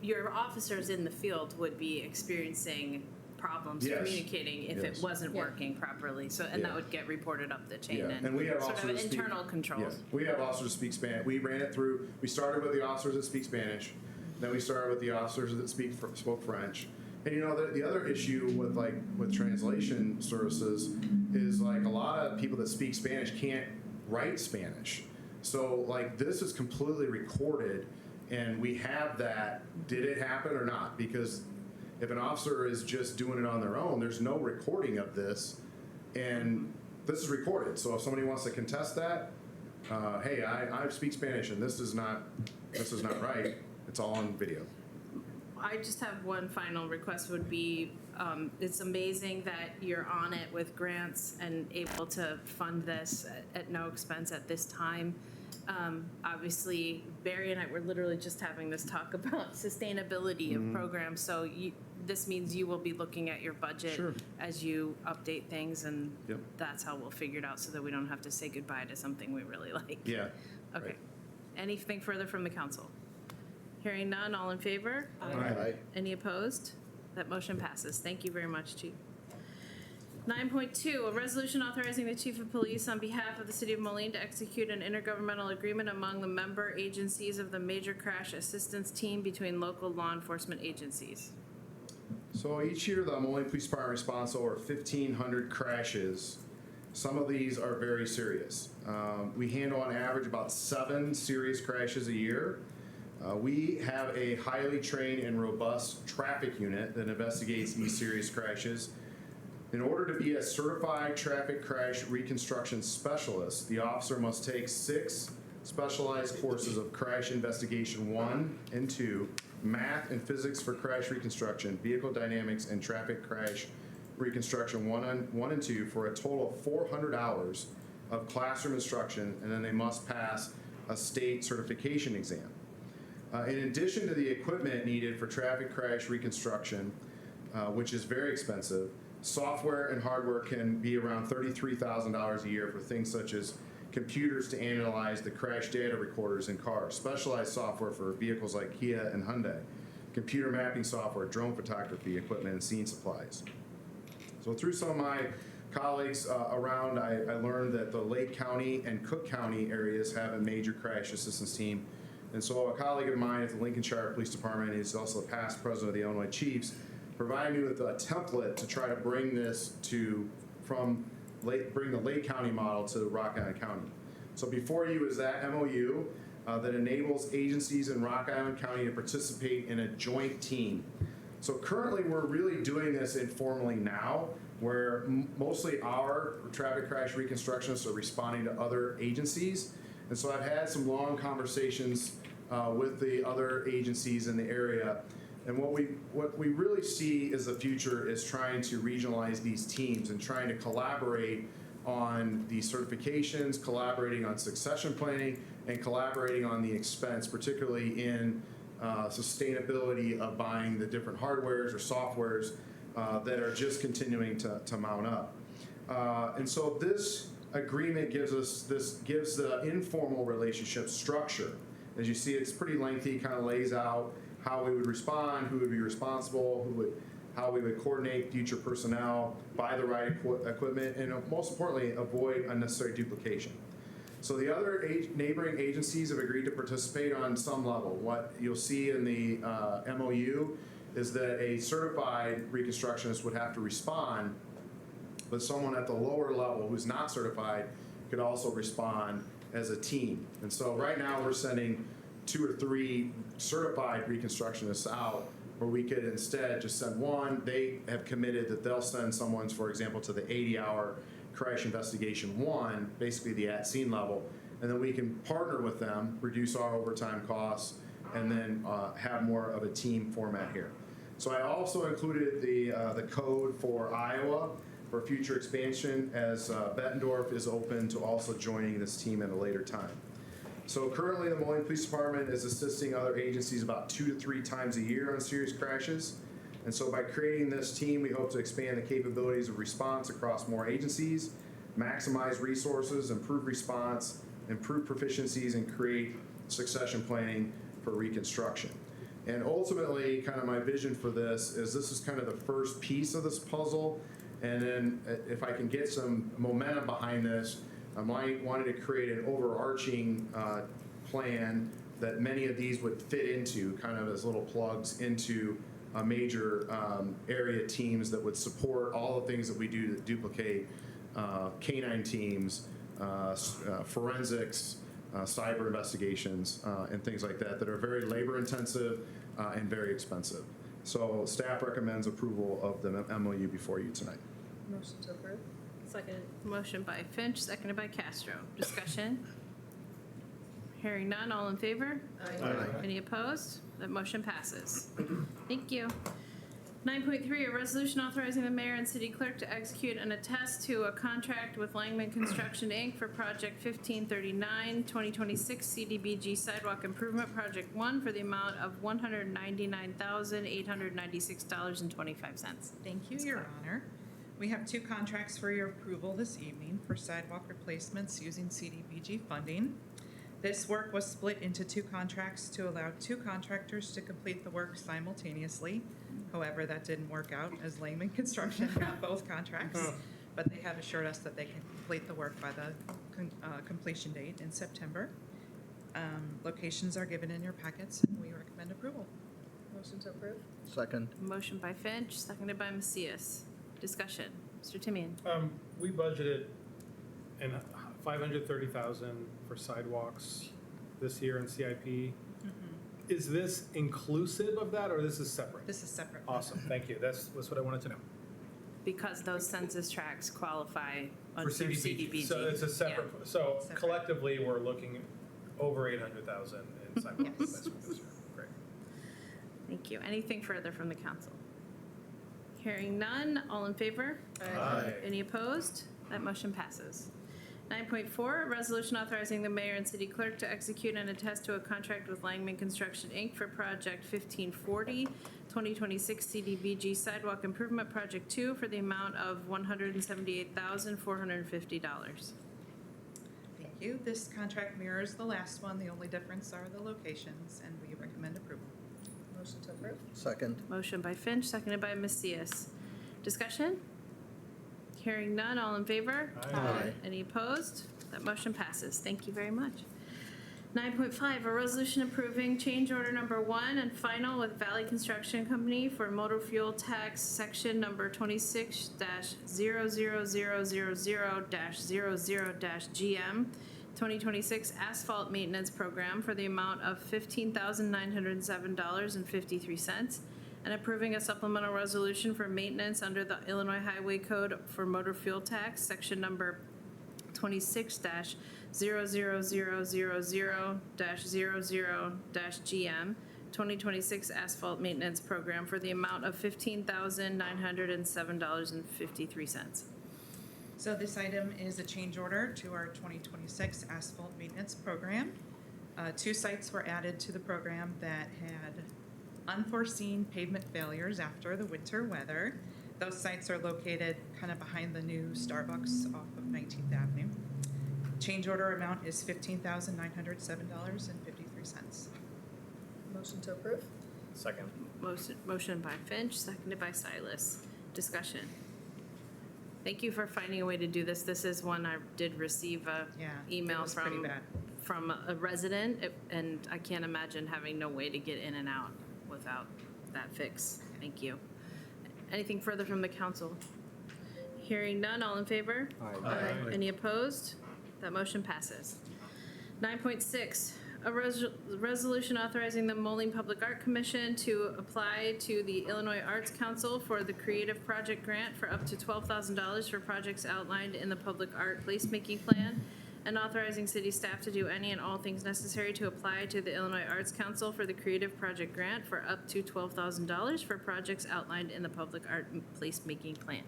Your officers in the field would be experiencing problems communicating if it wasn't working properly. So, and that would get reported up the chain and we have sort of internal controls. We have officers that speak Spanish. We ran it through. We started with the officers that speak Spanish. Then we started with the officers that spoke French. And the other issue with translation services is like a lot of people that speak Spanish can't write Spanish. So like this is completely recorded, and we have that. Did it happen or not? Because if an officer is just doing it on their own, there's no recording of this, and this is recorded. So if somebody wants to contest that, hey, I speak Spanish, and this is not right. It's all on video. I just have one final request would be, it's amazing that you're on it with grants and able to fund this at no expense at this time. Obviously, Barry and I were literally just having this talk about sustainability of programs. So this means you will be looking at your budget as you update things, and that's how we'll figure it out so that we don't have to say goodbye to something we really like. Yeah. Okay. Right. Anything further from the council? Hearing none, all in favor? Aye. Any opposed? That motion passes. Thank you very much, Chief. 9.2, a resolution authorizing the Chief of Police on behalf of the City of Moline to execute an intergovernmental agreement among the member agencies of the Major Crash Assistance Team between local law enforcement agencies. So each year, the Moline Police Department responds to over 1,500 crashes. Some of these are very serious. We handle on average about 7 serious crashes a year. We have a highly trained and robust traffic unit that investigates these serious crashes. In order to be a certified traffic crash reconstruction specialist, the officer must take 6 specialized courses of Crash Investigation 1 and 2, Math and Physics for Crash Reconstruction, Vehicle Dynamics, and Traffic Crash Reconstruction 1 and 2 for a total of 400 hours of classroom instruction, and then they must pass a state certification exam. In addition to the equipment needed for traffic crash reconstruction, which is very expensive, software and hardware can be around $33,000 a year for things such as computers to analyze the crash data recorders in cars, specialized software for vehicles like Kia and Hyundai, computer mapping software, drone photography equipment, and scene supplies. So through some of my colleagues around, I learned that the Lake County and Cook County areas have a major crash assistance team. And so a colleague of mine at the Lincolnshire Police Department, he's also the past president of the Illinois Chiefs, provided me with a template to try to bring this bring the Lake County model to Rock Island County. So before you is that MOU that enables agencies in Rock Island County to participate in a joint team. So currently we're really doing this informally now, where mostly our traffic crash reconstructionists are responding to other agencies. And so I've had some long conversations with the other agencies in the area. And what we really see as the future is trying to regionalize these teams and trying to collaborate on the certifications, collaborating on succession planning, and collaborating on the expense, particularly in sustainability of buying the different hardwares or softwares that are just continuing to mount up. And so this agreement gives the informal relationship structure. As you see, it's pretty lengthy, kind of lays out how we would respond, who would be responsible, how we would coordinate future personnel, buy the right equipment, and most importantly, avoid unnecessary duplication. So the other neighboring agencies have agreed to participate on some level. What you'll see in the MOU is that a certified reconstructionist would have to respond, but someone at the lower level who's not certified could also respond as a team. And so right now we're sending 2 or 3 certified reconstructionists out, where we could instead just send one. They have committed that they'll send someone, for example, to the 80-hour crash investigation 1, basically the at-scene level, and then we can partner with them, reduce our overtime costs, and then have more of a team format here. So I also included the code for Iowa for future expansion, as Bettendorf is open to also joining this team at a later time. So currently the Moline Police Department is assisting other agencies about 2 to 3 times a year on serious crashes. And so by creating this team, we hope to expand the capabilities of response across more agencies, maximize resources, improve response, improve proficiencies, and create succession planning for reconstruction. And ultimately, kind of my vision for this is kind of the first piece of this puzzle. And then if I can get some momentum behind this, I wanted to create an overarching plan that many of these would fit into, kind of as little plugs into major area teams that would support all the things that we do to duplicate canine teams, forensics, cyber investigations, and things like that that are very labor intensive and very expensive. So staff recommends approval of the MOU before you tonight. Motion to approve. Second. Motion by Finch, seconded by Castro. Discussion? Hearing none, all in favor? Aye. Any opposed? That motion passes. Thank you. 9.3, a resolution authorizing the mayor and city clerk to execute and attest to a contract with Langman Construction, Inc. for Project 1539, 2026 CDBG Sidewalk Improvement Project 1 for the amount of $199,896.25. Thank you, Your Honor. We have 2 contracts for your approval this evening for sidewalk replacements using CDBG funding. This work was split into 2 contracts to allow 2 contractors to complete the work simultaneously. However, that didn't work out as Langman Construction got both contracts, but they have assured us that they can complete the work by the completion date in September. Locations are given in your packets, and we recommend approval. Motion to approve. Second. Motion by Finch, seconded by Macias. Discussion. Mr. Timian. We budgeted $530,000 for sidewalks this year in CIP. Is this inclusive of that, or this is separate? This is separate. Awesome, thank you. That's what I wanted to know. Because those census tracts qualify For under CDBG. CDBG. So it's a separate, Yeah. so Separate. collectively, we're looking over 800,000 in sidewalk replacement this year. Great. Thank you. Anything further from the council? Hearing none, all in favor? Aye. Any opposed? That motion passes. 9.4, a resolution authorizing the mayor and city clerk to execute and attest to a contract with Langman Construction, Inc. for Project 1540, 2026 CDBG Sidewalk Improvement Project 2 for the amount of $178,450. Thank you. This contract mirrors the last one. The only difference are the locations, and we recommend approval. Motion to approve. Second. Motion by Finch, seconded by Macias. Discussion? Hearing none, all in favor? Aye. Any opposed? That motion passes. Thank you very much. 9.5, a resolution approving change order number 1 and final with Valley Construction Company for motor fuel tax section number 26-00000-00-GM 2026 asphalt maintenance program for the amount of $15,907.53, and approving a supplemental resolution for maintenance under the Illinois Highway Code for motor fuel tax, section number 26-00000-00-GM 2026 asphalt maintenance program for the amount of $15,907.53. So this item is a change order to our 2026 asphalt maintenance program. 2 sites were added to the program that had unforeseen pavement failures after the winter weather. Those sites are located kind of behind the new Starbucks off of 19th Avenue. Change order amount is $15,907.53. Motion to approve? Second. Motion by Finch, seconded by Silas. Discussion. Thank you for finding a way to do this. This is one I did receive a Yeah, email it was pretty bad. from a resident, and I can't imagine having no way to get in and out without that fix. Thank you. Anything further from the council? Hearing none, all in favor? Aye. Any opposed? That motion passes. 9.6, a resolution authorizing the Moline Public Art Commission to apply to the Illinois Arts Council for the Creative Project Grant for up to $12,000 for projects outlined in the Public Art Placemaking Plan, and authorizing city staff to do any and all things necessary to apply to the Illinois Arts Council for the Creative Project Grant for up to $12,000 for projects outlined in the Public Art Placemaking Plan.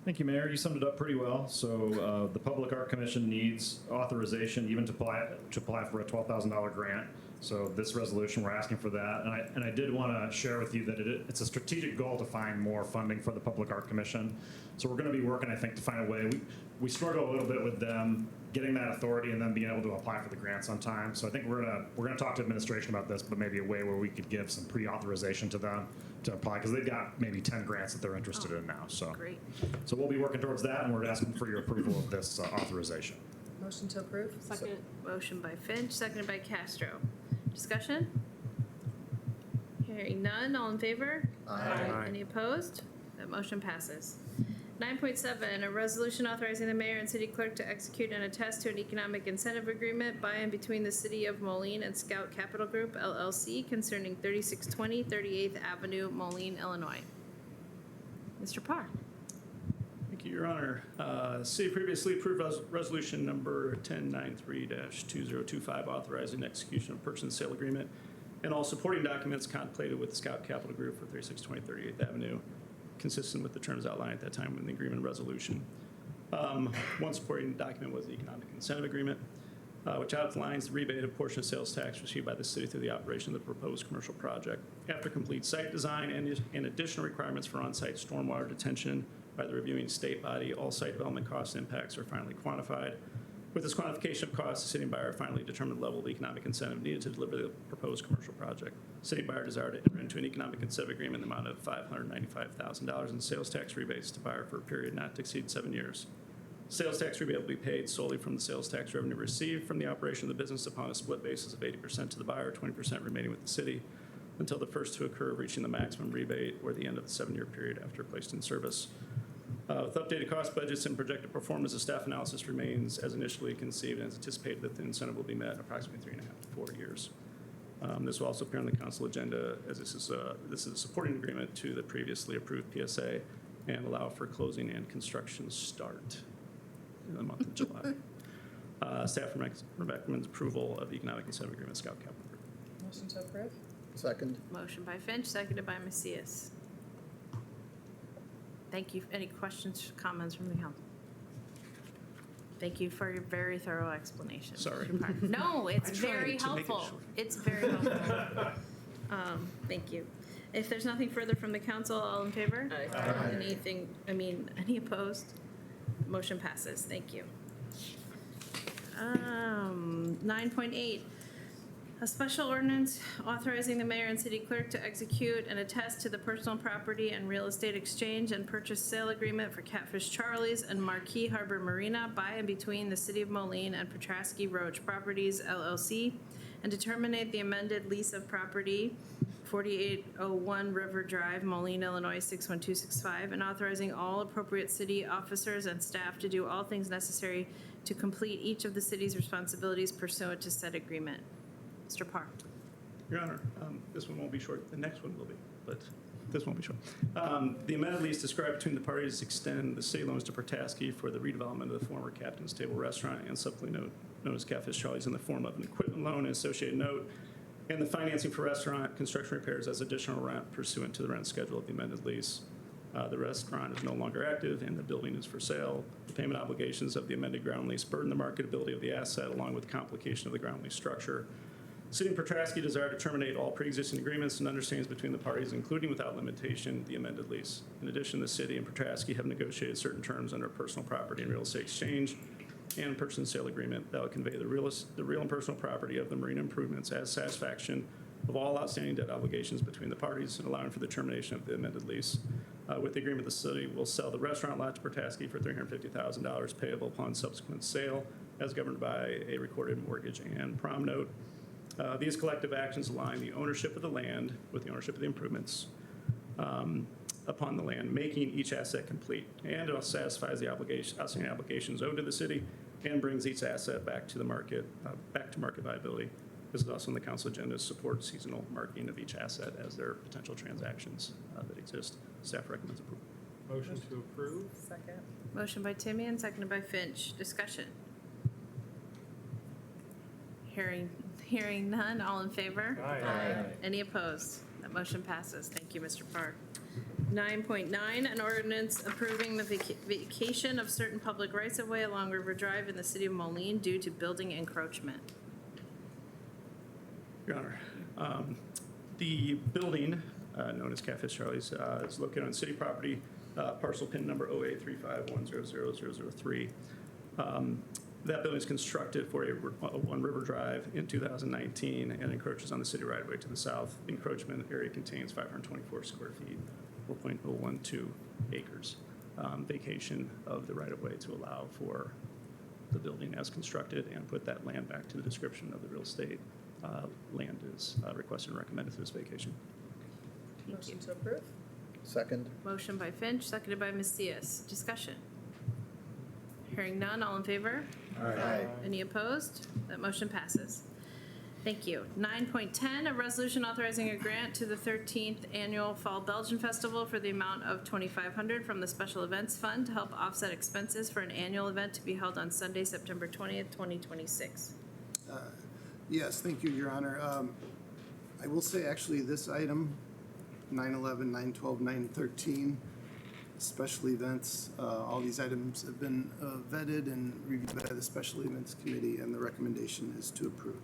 Thank you, Mayor. You summed it up pretty well. So the Public Art Commission needs authorization even to apply for a $12,000 grant. So this resolution, we're asking for that. And I did want to share with you that it's a strategic goal to find more funding for the Public Art Commission. So we're going to be working, I think, to find a way. We struggle a little bit with them getting that authority and then being able to apply for the grants on time. So I think we're gonna talk to administration about this, but maybe a way where we could give some pre-authorization to them to apply, because they've got maybe 10 grants that they're interested in now. So Great. So we'll be working towards that, and we're asking for your approval of this authorization. Motion to approve? Second. Motion by Finch, seconded by Castro. Discussion? Hearing none, all in favor? Aye. Any opposed? That motion passes. 9.7, a resolution authorizing the mayor and city clerk to execute and attest to an economic incentive agreement by and between the city of Moline and Scout Capital Group, LLC, concerning 3620 38th Avenue, Moline, Illinois. Mr. Parr. Thank you, Your Honor. City previously approved resolution number 1093-2025 authorizing execution of purchase and sale agreement and all supporting documents contemplated with the Scout Capital Group for 3620 38th Avenue, consistent with the terms outlined at that time in the agreement resolution. One supporting document was the economic incentive agreement, which outlines the rebated portion of sales tax received by the city through the operation of the proposed commercial project. After complete site design and additional requirements for on-site stormwater detention by the reviewing state body, all site development cost impacts are finally quantified. With this quantification of costs, the city buyer finally determined the level of economic incentive needed to deliver the proposed commercial project. City buyer desired to enter into an economic incentive agreement in the amount of $595,000 in sales tax rebates to buyer for a period not to exceed 7 years. Sales tax rebate will be paid solely from the sales tax revenue received from the operation of the business upon a split basis of 80% to the buyer, 20% remaining with the city, until the first to occur reaching the maximum rebate or the end of the 7-year period after placed in service. With updated cost budgets and projected performance, the staff analysis remains as initially conceived and is anticipated that the incentive will be met in approximately 3.5 to 4 years. This will also appear on the council agenda as this is a supporting agreement to the previously approved PSA and allow for closing and construction start in the month of July. Staff recommends approval of the economic incentive agreement with Scout Capital Group. Motion to approve? Second. Motion by Finch, seconded by Macias. Thank you. Any questions, comments from the council? Thank you for your very thorough explanation. Sorry. Mr. Parr. No, it's I tried very to make it helpful. short. It's very helpful. Thank you. If there's nothing further from the council, all in favor? Aye. Any opposed? Motion passes. Thank you. 9.8, a special ordinance authorizing the mayor and city clerk to execute and attest to the personal property and real estate exchange and purchase sale agreement for Catfish Charlie's and Marquee Harbor Marina by and between the city of Moline and Petrasky Roach Properties, LLC, and to terminate the amended lease of property 4801 River Drive, Moline, Illinois 61265, and authorizing all appropriate city officers and staff to do all things necessary to complete each of the city's responsibilities pursuant to said agreement. Mr. Parr. Your Honor, this one won't be short. The next one will be, but this won't be short. The amended lease described between the parties extend the city loans to Pertasky for the redevelopment of the former Captain's Table restaurant and subsequently known as Catfish Charlie's in the form of an equipment loan and associated note, and the financing for restaurant construction repairs as additional rent pursuant to the rent schedule of the amended lease. The restaurant is no longer active and the building is for sale. The payment obligations of the amended ground lease burden the marketability of the asset along with complication of the ground lease structure. City of Petrasky desire to terminate all pre-existing agreements and understandings between the parties, including without limitation the amended lease. In addition, the city and Petrasky have negotiated certain terms under personal property and real estate exchange and purchase and sale agreement that will convey the real and personal property of the marine improvements as satisfaction of all outstanding debt obligations between the parties and allowing for the termination of the amended lease. With the agreement, the city will sell the restaurant lot to Petrasky for $350,000 payable upon subsequent sale as governed by a recorded mortgage and prom note. These collective actions align the ownership of the land with the ownership of the improvements upon the land, making each asset complete. And it satisfies the outstanding obligations owed to the city and brings each asset back to the market, back to market viability. This is also on the council agenda to support seasonal marketing of each asset as there are potential transactions that exist. Staff recommends approval. Motion to approve? Second. Motion by Timian, seconded by Finch. Discussion. Hearing none, all in favor? Aye. Any opposed? That motion passes. Thank you, Mr. Park. 9.9, an ordinance approving the vacation of certain public rights-of-way along River Drive in the city of Moline due to building encroachment. Your Honor, the building known as Catfish Charlie's is located on city property, parcel pin number 0835100003. That building is constructed for a One River Drive in 2019 and encroaches on the city right-of-way to the south. The encroachment area contains 524 square feet, 4.012 acres. Vacation of the right-of-way to allow for the building as constructed and put that land back to the description of the real estate land is requested and recommended for this vacation. Motion to approve. Second. Motion by Finch, seconded by Macias. Discussion. Hearing none, all in favor? Aye. Any opposed? That motion passes. Thank you. 9.10, a resolution authorizing a grant to the 13th Annual Fall Belgian Festival for the amount of $2,500 from the Special Events Fund to help offset expenses for an annual event to be held on Sunday, September 20th, 2026. Yes, thank you, Your Honor. I will say, actually, this item, 911, 912, 913, special events, all these items have been vetted and reviewed by the Special Events Committee, and the recommendation is to approve.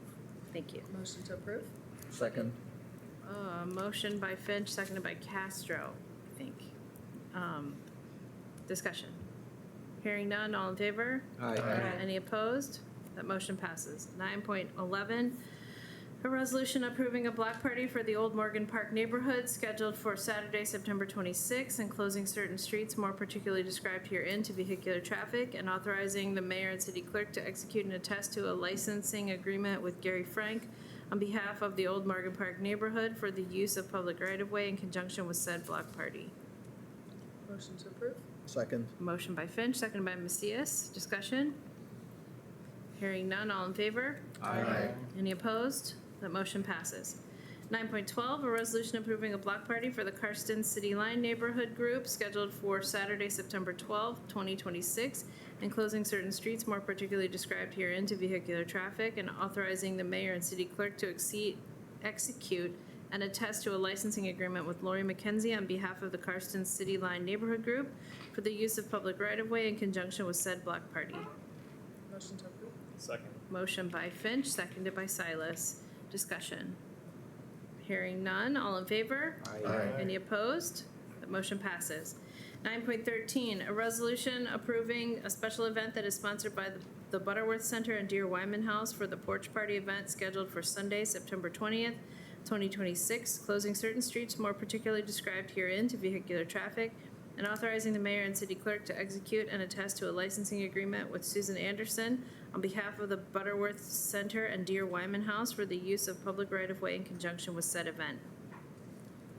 Thank you. Motion to approve. Second. Motion by Finch, seconded by Castro, I think. Discussion. Hearing none, all in favor? Aye. Any opposed? That motion passes. 9.11, a resolution approving a block party for the Old Morgan Park neighborhood scheduled for Saturday, September 26th, and closing certain streets more particularly described herein to vehicular traffic, and authorizing the mayor and city clerk to execute and attest to a licensing agreement with Gary Frank on behalf of the Old Morgan Park neighborhood for the use of public right-of-way in conjunction with said block party. Motion to approve. Second. Motion by Finch, seconded by Macias. Discussion? Hearing none, all in favor? Aye. Any opposed? That motion passes. 9.12, a resolution approving a block party for the Karsten City Line Neighborhood Group scheduled for Saturday, September 12th, 2026, and closing certain streets more particularly described herein to vehicular traffic, and authorizing the mayor and city clerk to execute and attest to a licensing agreement with Lori McKenzie on behalf of the Karsten City Line Neighborhood Group for the use of public right-of-way in conjunction with said block party. Motion to approve. Second. Motion by Finch, seconded by Silas. Discussion. Hearing none, all in favor? Aye. Any opposed? The motion passes. 9.13, a resolution approving a special event that is sponsored by the Butterworth Center and Dear Wyman House for the porch party event scheduled for Sunday, September 20th, 2026, closing certain streets more particularly described herein to vehicular traffic, and authorizing the mayor and city clerk to execute and attest to a licensing agreement with Susan Anderson on behalf of the Butterworth Center and Dear Wyman House for the use of public right-of-way in conjunction with said event.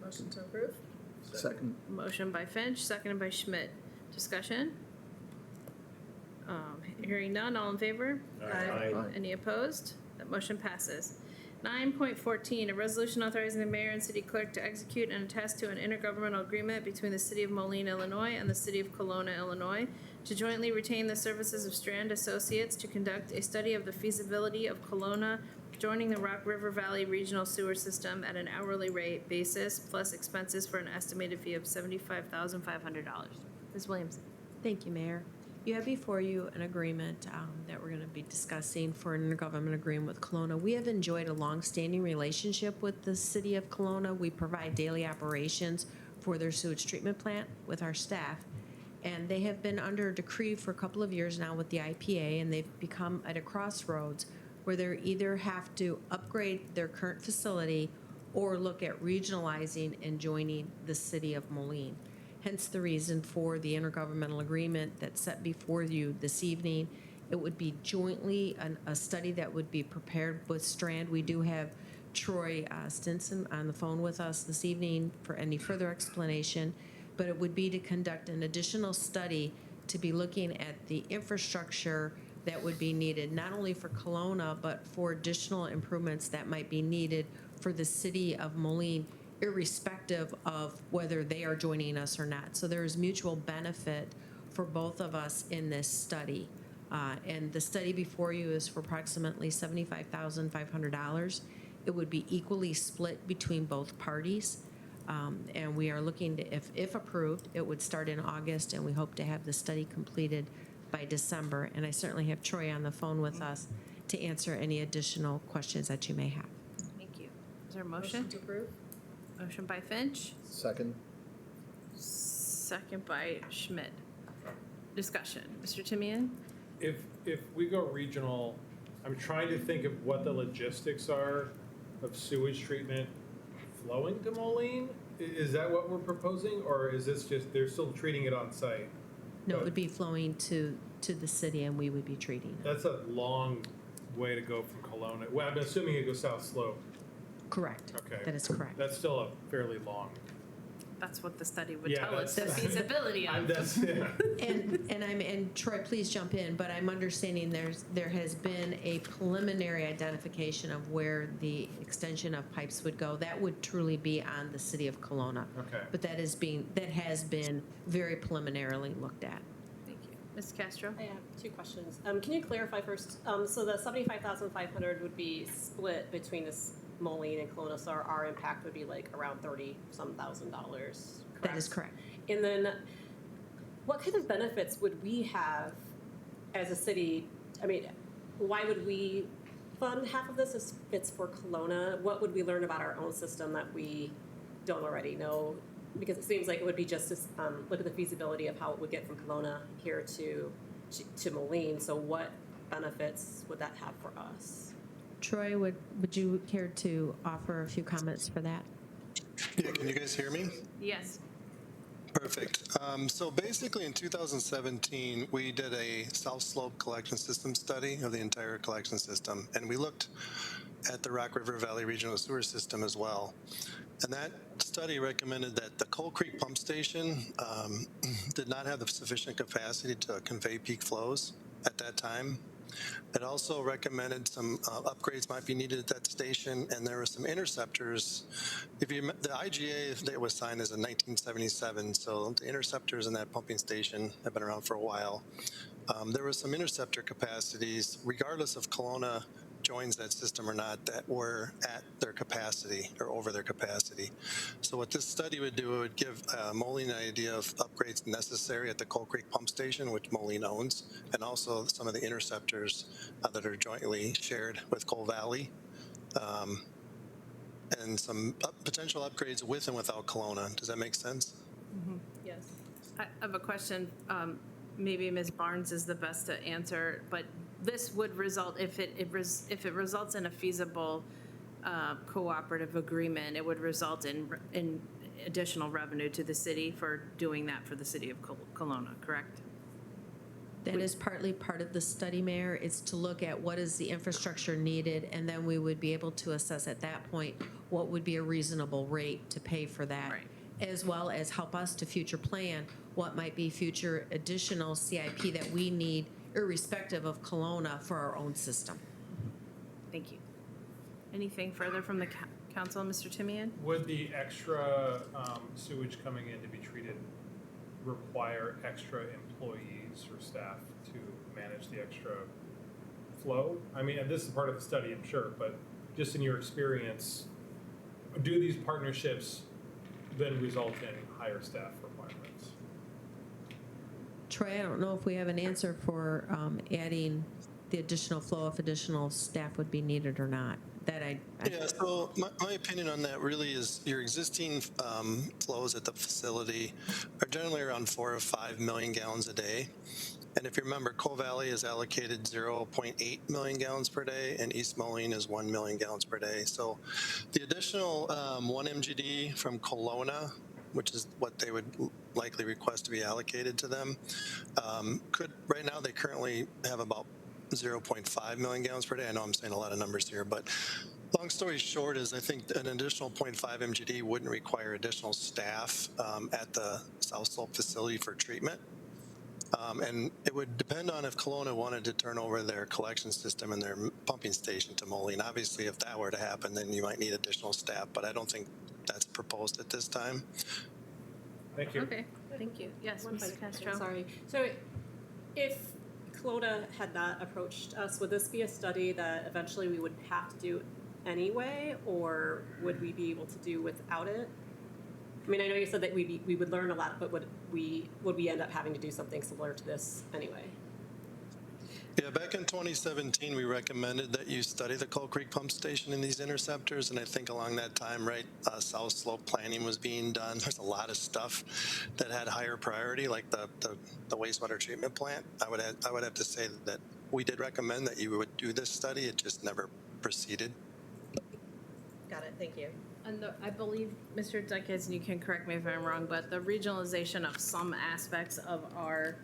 Motion to approve. Second. Motion by Finch, seconded by Schmidt. Discussion? Hearing none, all in favor? Aye. Any opposed? That motion passes. 9.14, a resolution authorizing the mayor and city clerk to execute and attest to an intergovernmental agreement between the city of Moline, Illinois and the city of Kelowna, Illinois to jointly retain the services of Strand Associates to conduct a study of the feasibility of Kelowna joining the Rock River Valley Regional Sewer System at an hourly rate basis plus expenses for an estimated fee of $75,500. Ms. Williamson. Thank you, Mayor. You have before you an agreement that we're going to be discussing for an intergovernmental agreement with Kelowna. We have enjoyed a long-standing relationship with the city of Kelowna. We provide daily operations for their sewage treatment plant with our staff. And they have been under a decree for a couple of years now with the IPA, and they've become at a crossroads where they either have to upgrade their current facility or look at regionalizing and joining the city of Moline. Hence the reason for the intergovernmental agreement that's set before you this evening. It would be jointly a study that would be prepared with Strand. We do have Troy Stinson on the phone with us this evening for any further explanation, but it would be to conduct an additional study to be looking at the infrastructure that would be needed, not only for Kelowna, but for additional improvements that might be needed for the city of Moline, irrespective of whether they are joining us or not. So there is mutual benefit for both of us in this study. And the study before you is for approximately $75,500. It would be equally split between both parties. And we are looking to, if approved, it would start in August, and we hope to have the study completed by December. And I certainly have Troy on the phone with us to answer any additional questions that you may have. Thank you. Is there a motion? To approve? Motion by Finch, Second. second by Schmidt. Discussion. Mr. Timian? If we go regional, I'm trying to think of what the logistics are of sewage treatment flowing to Moline. Is that what we're proposing, or is this just, they're still treating it on site? No, it would be flowing to the city, and we would be treating it. That's a long way to go from Kelowna. Well, I'm assuming it goes south slope. Correct. Okay. That is correct. That's still a fairly long. That's what the study would Yeah, tell us, the that's- feasibility of. Yeah. And Troy, please jump in, but I'm understanding there has been a preliminary identification of where the extension of pipes would go. That would truly be on the city of Kelowna. Okay. But that has been very preliminarily looked at. Thank you. Ms. Castro? I have two questions. Can you clarify first? So the 75,500 would be split between this Moline and Kelowna, so our impact would be like around $30-some thousand. That is correct. And then, what kind of benefits would we have as a city? I mean, why would we fund half of this if it's for Kelowna? What would we learn about our own system that we don't already know? Because it seems like it would be just to look at the feasibility of how it would get from Kelowna here to Moline. So what benefits would that have for us? Troy, would you care to offer a few comments for that? Yeah, can you guys hear me? Yes. Perfect. So basically in 2017, we did a South Slope collection system study of the entire collection system, and we looked at the Rock River Valley Regional Sewer System as well. And that study recommended that the Coal Creek Pump Station did not have the sufficient capacity to convey peak flows at that time. It also recommended some upgrades might be needed at that station, and there were some interceptors. The IGA that was signed is in 1977, so the interceptors in that pumping station have been around for a while. There were some interceptor capacities, regardless of Kelowna joins that system or not, that were at their capacity or over their capacity. So what this study would do, it would give Moline an idea of upgrades necessary at the Coal Creek Pump Station, which Moline owns, and also some of the interceptors that are jointly shared with Coal Valley, and some potential upgrades with and without Kelowna. Does that make sense? Mm-hmm. Yes. I have a question. Maybe Ms. Barnes is the best to answer, but this would result, if it results in a feasible cooperative agreement, it would result in additional revenue to the city for doing that for the city of Kelowna, correct? That is partly part of the study, Mayor. It's to look at what is the infrastructure needed, and then we would be able to assess at that point what would be a reasonable rate to pay for that, as well as help us to future plan what might be future additional CIP that we need, irrespective of Kelowna, for our own system. Thank you. Anything further from the council, Mr. Timian? Would the extra sewage coming in to be treated require extra employees opportunities for staff to manage the extra flow? I mean, and this is part of the study, I'm sure, but just in your experience, do these partnerships then result in higher staff requirements? Troy, I don't know if we have an answer for adding the additional flow, if additional staff would be needed or not. Yeah, so my opinion on that really is your existing flows at the facility are generally around 4 or 5 million gallons a day. And if you remember, Coal Valley is allocated 0.8 million gallons per day, and East Moline is 1 million gallons per day. So the additional 1 MGD from Kelowna, which is what they would likely request to be allocated to them, right now they currently have about 0.5 million gallons per day. I know I'm saying a lot of numbers here, but long story short is I think an additional 0.5 MGD wouldn't require additional staff at the South Slope facility for treatment. And it would depend on if Kelowna wanted to turn over their collection system and their pumping station to Moline. Obviously, if that were to happen, then you might need additional staff, but I don't think that's proposed at this time. Thank you. Okay, thank you. Yes, One Ms. final question, Castro. sorry. So if Kelowna had not approached us, would this be a study that eventually we would have to do anyway, or would we be able to do without it? I mean, I know you said that we would learn a lot, but would we end up having to do something similar to this anyway? Yeah, back in 2017, we recommended that you study the Coal Creek pump station in these interceptors, and I think along that time, right, South Slope planning was being done. There's a lot of stuff that had higher priority, like the wastewater treatment plant. I would have to say that we did recommend that you would do this study. It just never proceeded. Got it, thank you. And I believe, Mr. Dykes, and you can correct me if I'm wrong, but the regionalization of some aspects of our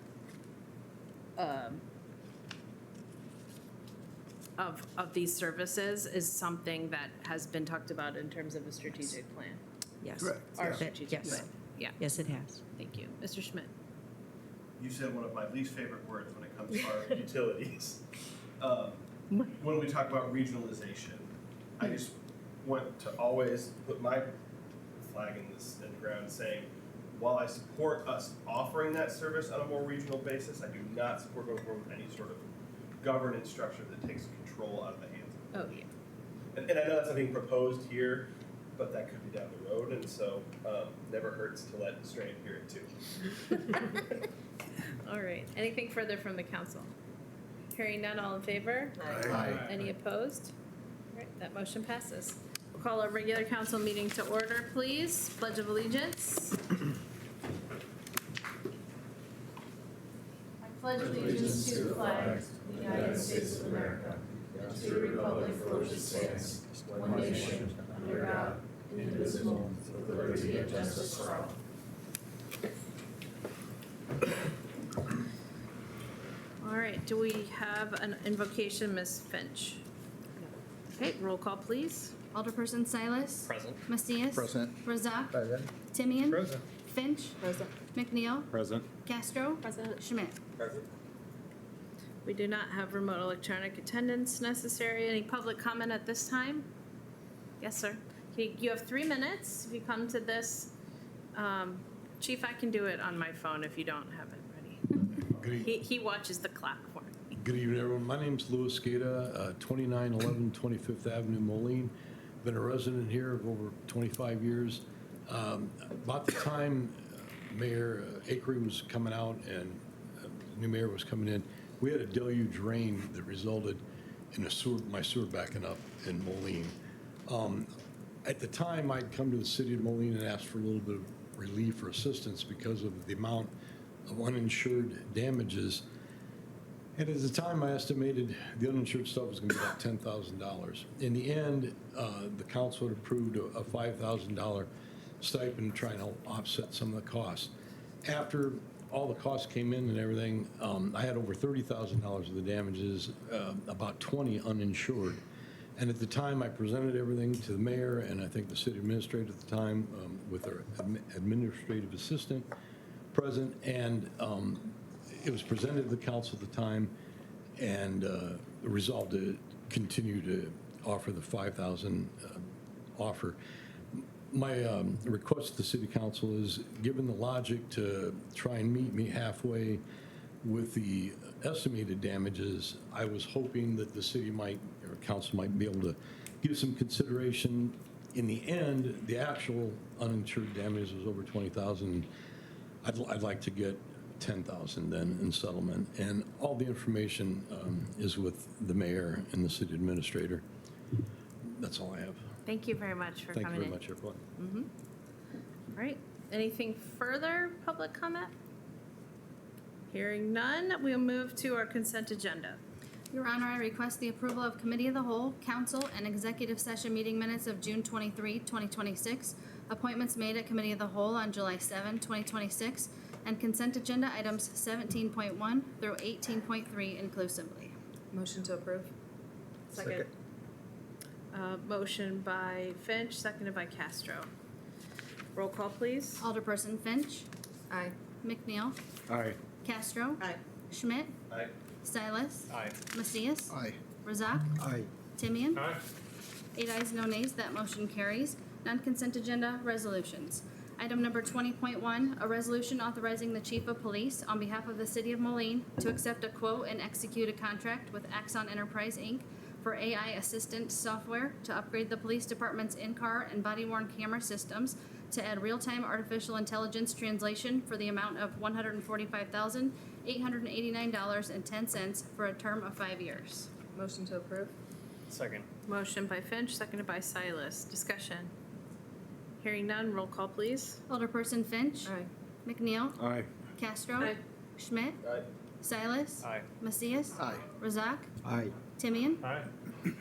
of these services is something that has been talked about in terms of a strategic plan. Yes. Correct. Our Yeah. strategic Yes. plan. Yeah. Yes, it has. Thank you. Mr. Schmidt. You said one of my least favorite words when it comes to our utilities. When we talk about regionalization, I just want to always put my flag in the ground saying, while I support us offering that service on a more regional basis, I do not support going forward with any sort of governance structure that takes control out of the hands of Oh, yeah. and I know that's not being proposed here, but that could be down the road, and so never hurts to let Strain hear it too. All right. Anything further from the council? Hearing none, all in favor? Aye. Any opposed? All right, that motion passes. We'll call our regular council meeting to order, please. Pledge of Allegiance. I pledge allegiance to the flag of the United States of America and to the republic for which it stands, one nation, under God, indivisible, with liberty and justice for all. All right, do we have an invocation, Ms. Finch? Okay, roll call, please. Alderperson Silas. Present. Macias. Present. Razak. Present. Timian. Present. Finch. Present. McNeil. Present. Castro. President. Schmidt. Present. We do not have remote electronic attendance necessary. Any public comment at this time? Yes, sir. Okay, you have 3 minutes. If you come to this, Chief, I can do it on my phone if you don't have it ready. He watches the clock for me. Good evening, everyone. My name's Louis Gata, 2911 25th Avenue, Moline. Been a resident here of over 25 years. About the time Mayor Akery was coming out and new mayor was coming in, we had a deluge rain that resulted in my sewer backing up in Moline. At the time, I'd come to the city of Moline and asked for a little bit of relief or assistance because of the amount of uninsured damages. And at the time, I estimated the uninsured stuff was going to be about $10,000. In the end, the council had approved a $5,000 stipend to try and help offset some of the costs. After all the costs came in and everything, I had over $30,000 of the damages, about 20 uninsured. And at the time, I presented everything to the mayor and I think the city administrator at the time with our administrative assistant present, and it was presented to the council at the time and resolved to continue to offer the $5,000 offer. My request to the city council is, given the logic, to try and meet me halfway with the estimated damages, I was hoping that the city might, or council might be able to give some consideration. In the end, the actual uninsured damages was over 20,000. I'd like to get 10,000 then in settlement. And all the information is with the mayor and the city administrator. That's all I have. Thank you very much for Thank you coming very in. much, everyone. All right. Anything further, public comment? Hearing none, we'll move to our consent agenda. Your Honor, I request the approval of Committee of the Whole, Council, and Executive Session meeting minutes of June 23, 2026, appointments made at Committee of the Whole on July 7, 2026, and consent agenda items 17.1 through 18.3 inclusively. Motion to approve. Second. Motion by Finch, seconded by Castro. Roll call, please. Alderperson Finch. Aye. McNeil. Aye. Castro. Aye. Schmidt. Aye. Silas. Aye. Macias. Aye. Razak. Aye. Timian. Aye. 8 ayes, no nays, that motion carries. Non-consent agenda resolutions. Item number 20.1, a resolution authorizing the Chief of Police on behalf of the City of Moline to accept a quote and execute a contract with Axon Enterprise, Inc. for AI assistant software to upgrade the police department's in-car and body-worn camera systems to add real-time artificial intelligence translation for the amount of $145,889.10 for a term of 5 years. Motion to approve. Second. Motion by Finch, seconded by Silas. Discussion. Hearing none, roll call, please. Alderperson Finch. Aye. McNeil. Aye. Castro. Aye. Schmidt. Aye. Silas. Aye. Macias. Aye. Razak. Aye. Timian. Aye.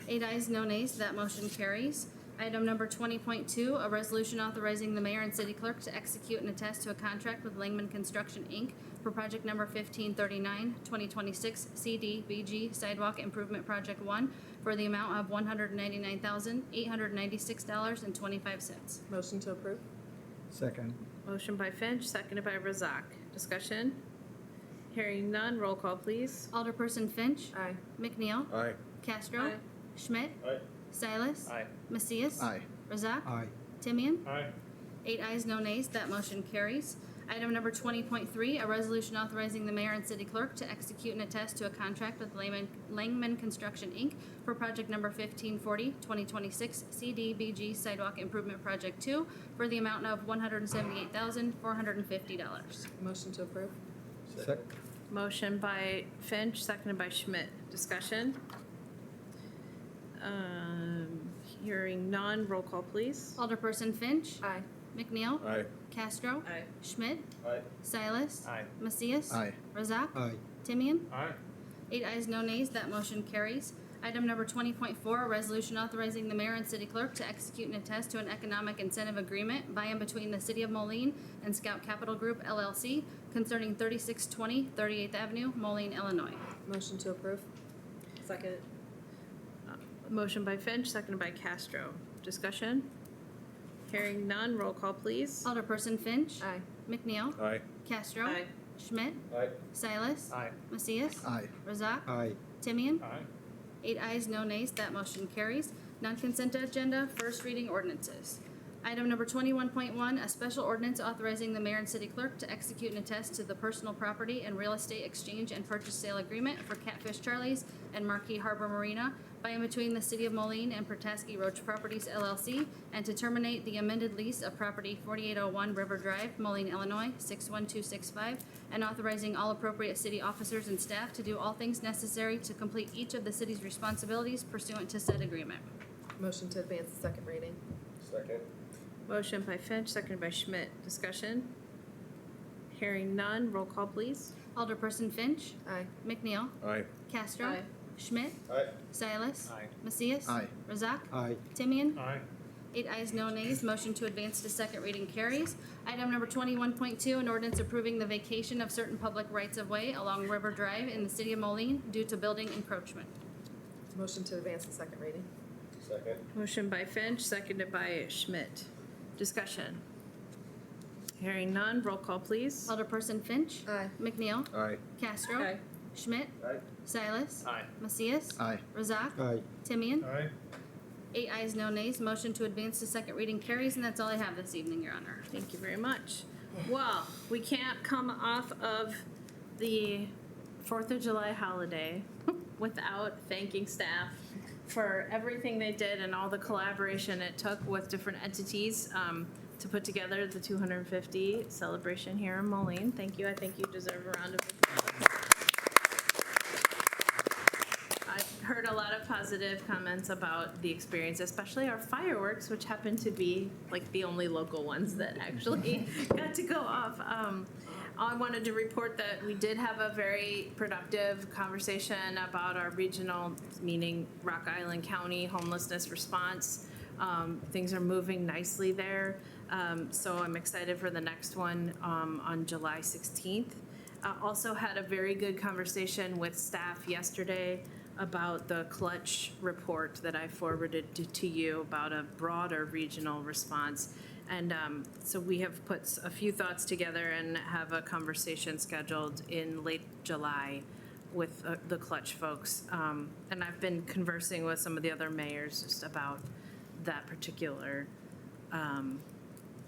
8 ayes, no nays, that motion carries. Item number 20.2, a resolution authorizing the mayor and city clerk to execute and attest to a contract with Langman Construction, Inc. for project number 1539, 2026 CDBG Sidewalk Improvement Project 1 for the amount of $199,896.25. Motion to approve. Second. Motion by Finch, seconded by Razak. Discussion. Hearing none, roll call, please. Alderperson Finch. Aye. McNeil. Aye. Castro. Aye. Schmidt. Aye. Silas. Aye. Macias. Aye. Razak. Aye. Timian. Aye. 8 ayes, no nays, that motion carries. Item number 20.3, a resolution authorizing the mayor and city clerk to execute and attest to a contract with Langman Construction, Inc. for project number 1540, 2026 CDBG Sidewalk Improvement Project 2 for the amount of $178,450. Motion to approve. Second. Motion by Finch, seconded by Schmidt. Discussion. Hearing none, roll call, please. Alderperson Finch. Aye. McNeil. Aye. Castro. Aye. Schmidt. Aye. Silas. Aye. Macias. Aye. Razak. Aye. Timian. Aye. 8 ayes, no nays, that motion carries. Item number 20.4, a resolution authorizing the mayor and city clerk to execute and attest to an economic incentive agreement by and between the City of Moline and Scout Capital Group LLC concerning 3620 38th Avenue, Moline, Illinois. Motion to approve. Second. Motion by Finch, seconded by Castro. Discussion. Hearing none, roll call, please. Alderperson Finch. Aye. McNeil. Aye. Castro. Aye. Schmidt. Aye. Silas. Aye. Macias. Aye. Razak. Aye. Timian. Aye. 8 ayes, no nays, that motion carries. Non-consent agenda, first reading ordinances. Item number 21.1, a special ordinance authorizing the mayor and city clerk to execute and attest to the personal property and real estate exchange and purchase sale agreement for Catfish Charlie's and Marquee Harbor Marina by and between the City of Moline and Petoskey Roach Properties LLC, and to terminate the amended lease of property 4801 River Drive, Moline, Illinois, 61265, and authorizing all appropriate city officers and staff to do all things necessary to complete each of the city's responsibilities pursuant to said agreement. Motion to advance the second reading. Second. Motion by Finch, seconded by Schmidt. Discussion. Hearing none, roll call, please. Alderperson Finch. Aye. McNeil. Aye. Castro. Aye. Schmidt. Aye. Silas. Aye. Macias. Aye. Razak. Aye. Timian. Aye. 8 ayes, no nays. Motion to advance to second reading carries. Item number 21.2, an ordinance approving the vacation of certain public rights-of-way along River Drive in the City of Moline due to building encroachment. Motion to advance the second reading. Second. Motion by Finch, seconded by Schmidt. Discussion. Hearing none, roll call, please. Alderperson Finch. Aye. McNeil. Aye. Castro. Aye. Schmidt. Aye. Silas. Aye. Macias. Aye. Razak. Aye. Timian. Aye. 8 ayes, no nays. Motion to advance to second reading carries, and that's all I have this evening, Your Honor. Thank you very much. Well, we can't come off of the 4th of July holiday without thanking staff for everything they did and all the collaboration it took with different entities to put together the 250 celebration here in Moline. Thank you. I think you deserve a round of applause. I heard a lot of positive comments about the experience, especially our fireworks, which happen to be like the only local ones that actually got to go off. I wanted to report that we did have a very productive conversation about our regional, meaning Rock Island County homelessness response. Things are moving nicely there. So I'm excited for the next one on July 16th. Also had a very good conversation with staff yesterday about the clutch report that I forwarded to you about a broader regional response. And so we have put a few thoughts together and have a conversation scheduled in late July with the clutch folks. And I've been conversing with some of the other mayors just about that particular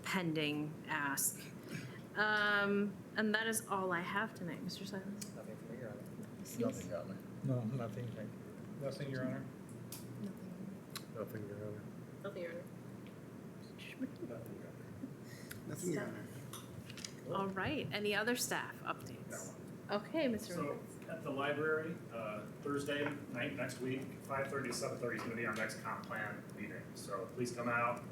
pending ask. And that is all I have tonight, Mr. Silence. Nothing from me, Your Honor. Nothing got me. No, nothing. Nothing, Your Honor. Nothing, Your Honor. Nothing, Your Honor. Nothing, Your Honor. All right, any other staff updates? Okay, Mr. So at the library, Thursday night next week, 5:30 to 7:30 is going to be our next comp plan meeting. So please come out.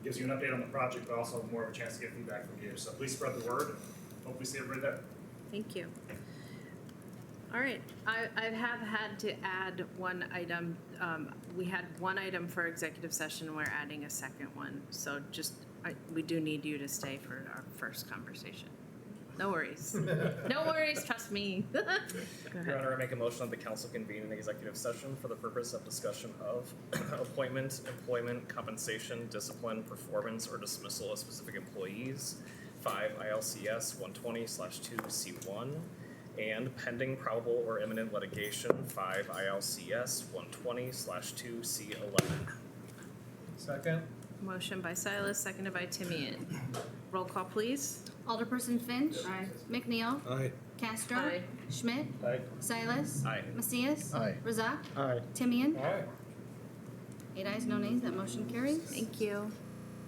Gives you an update on the project, but also more of a chance to get feedback from you. So please spread the word. Hope we see everybody there. Thank you. All right, I have had to add one item. We had one item for executive session. We're adding a second one. So just, we do need you to stay for our first conversation. No worries. No worries, trust me. Go Your ahead. Honor, I make a motion that the council convene an executive session for the purpose of discussion of appointment, employment, compensation, discipline, performance, or dismissal of specific employees, 5 ILCS 120/2C1, and pending probable or imminent litigation, 5 ILCS 120/2C11. Second. Motion by Silas, seconded by Timian. Roll call, please. Alderperson Finch. Aye. McNeil. Aye. Castro. Aye. Schmidt. Aye. Silas. Aye. Macias. Aye. Razak. Aye. Timian. Aye. 8 ayes, no nays, that motion carries. Thank you.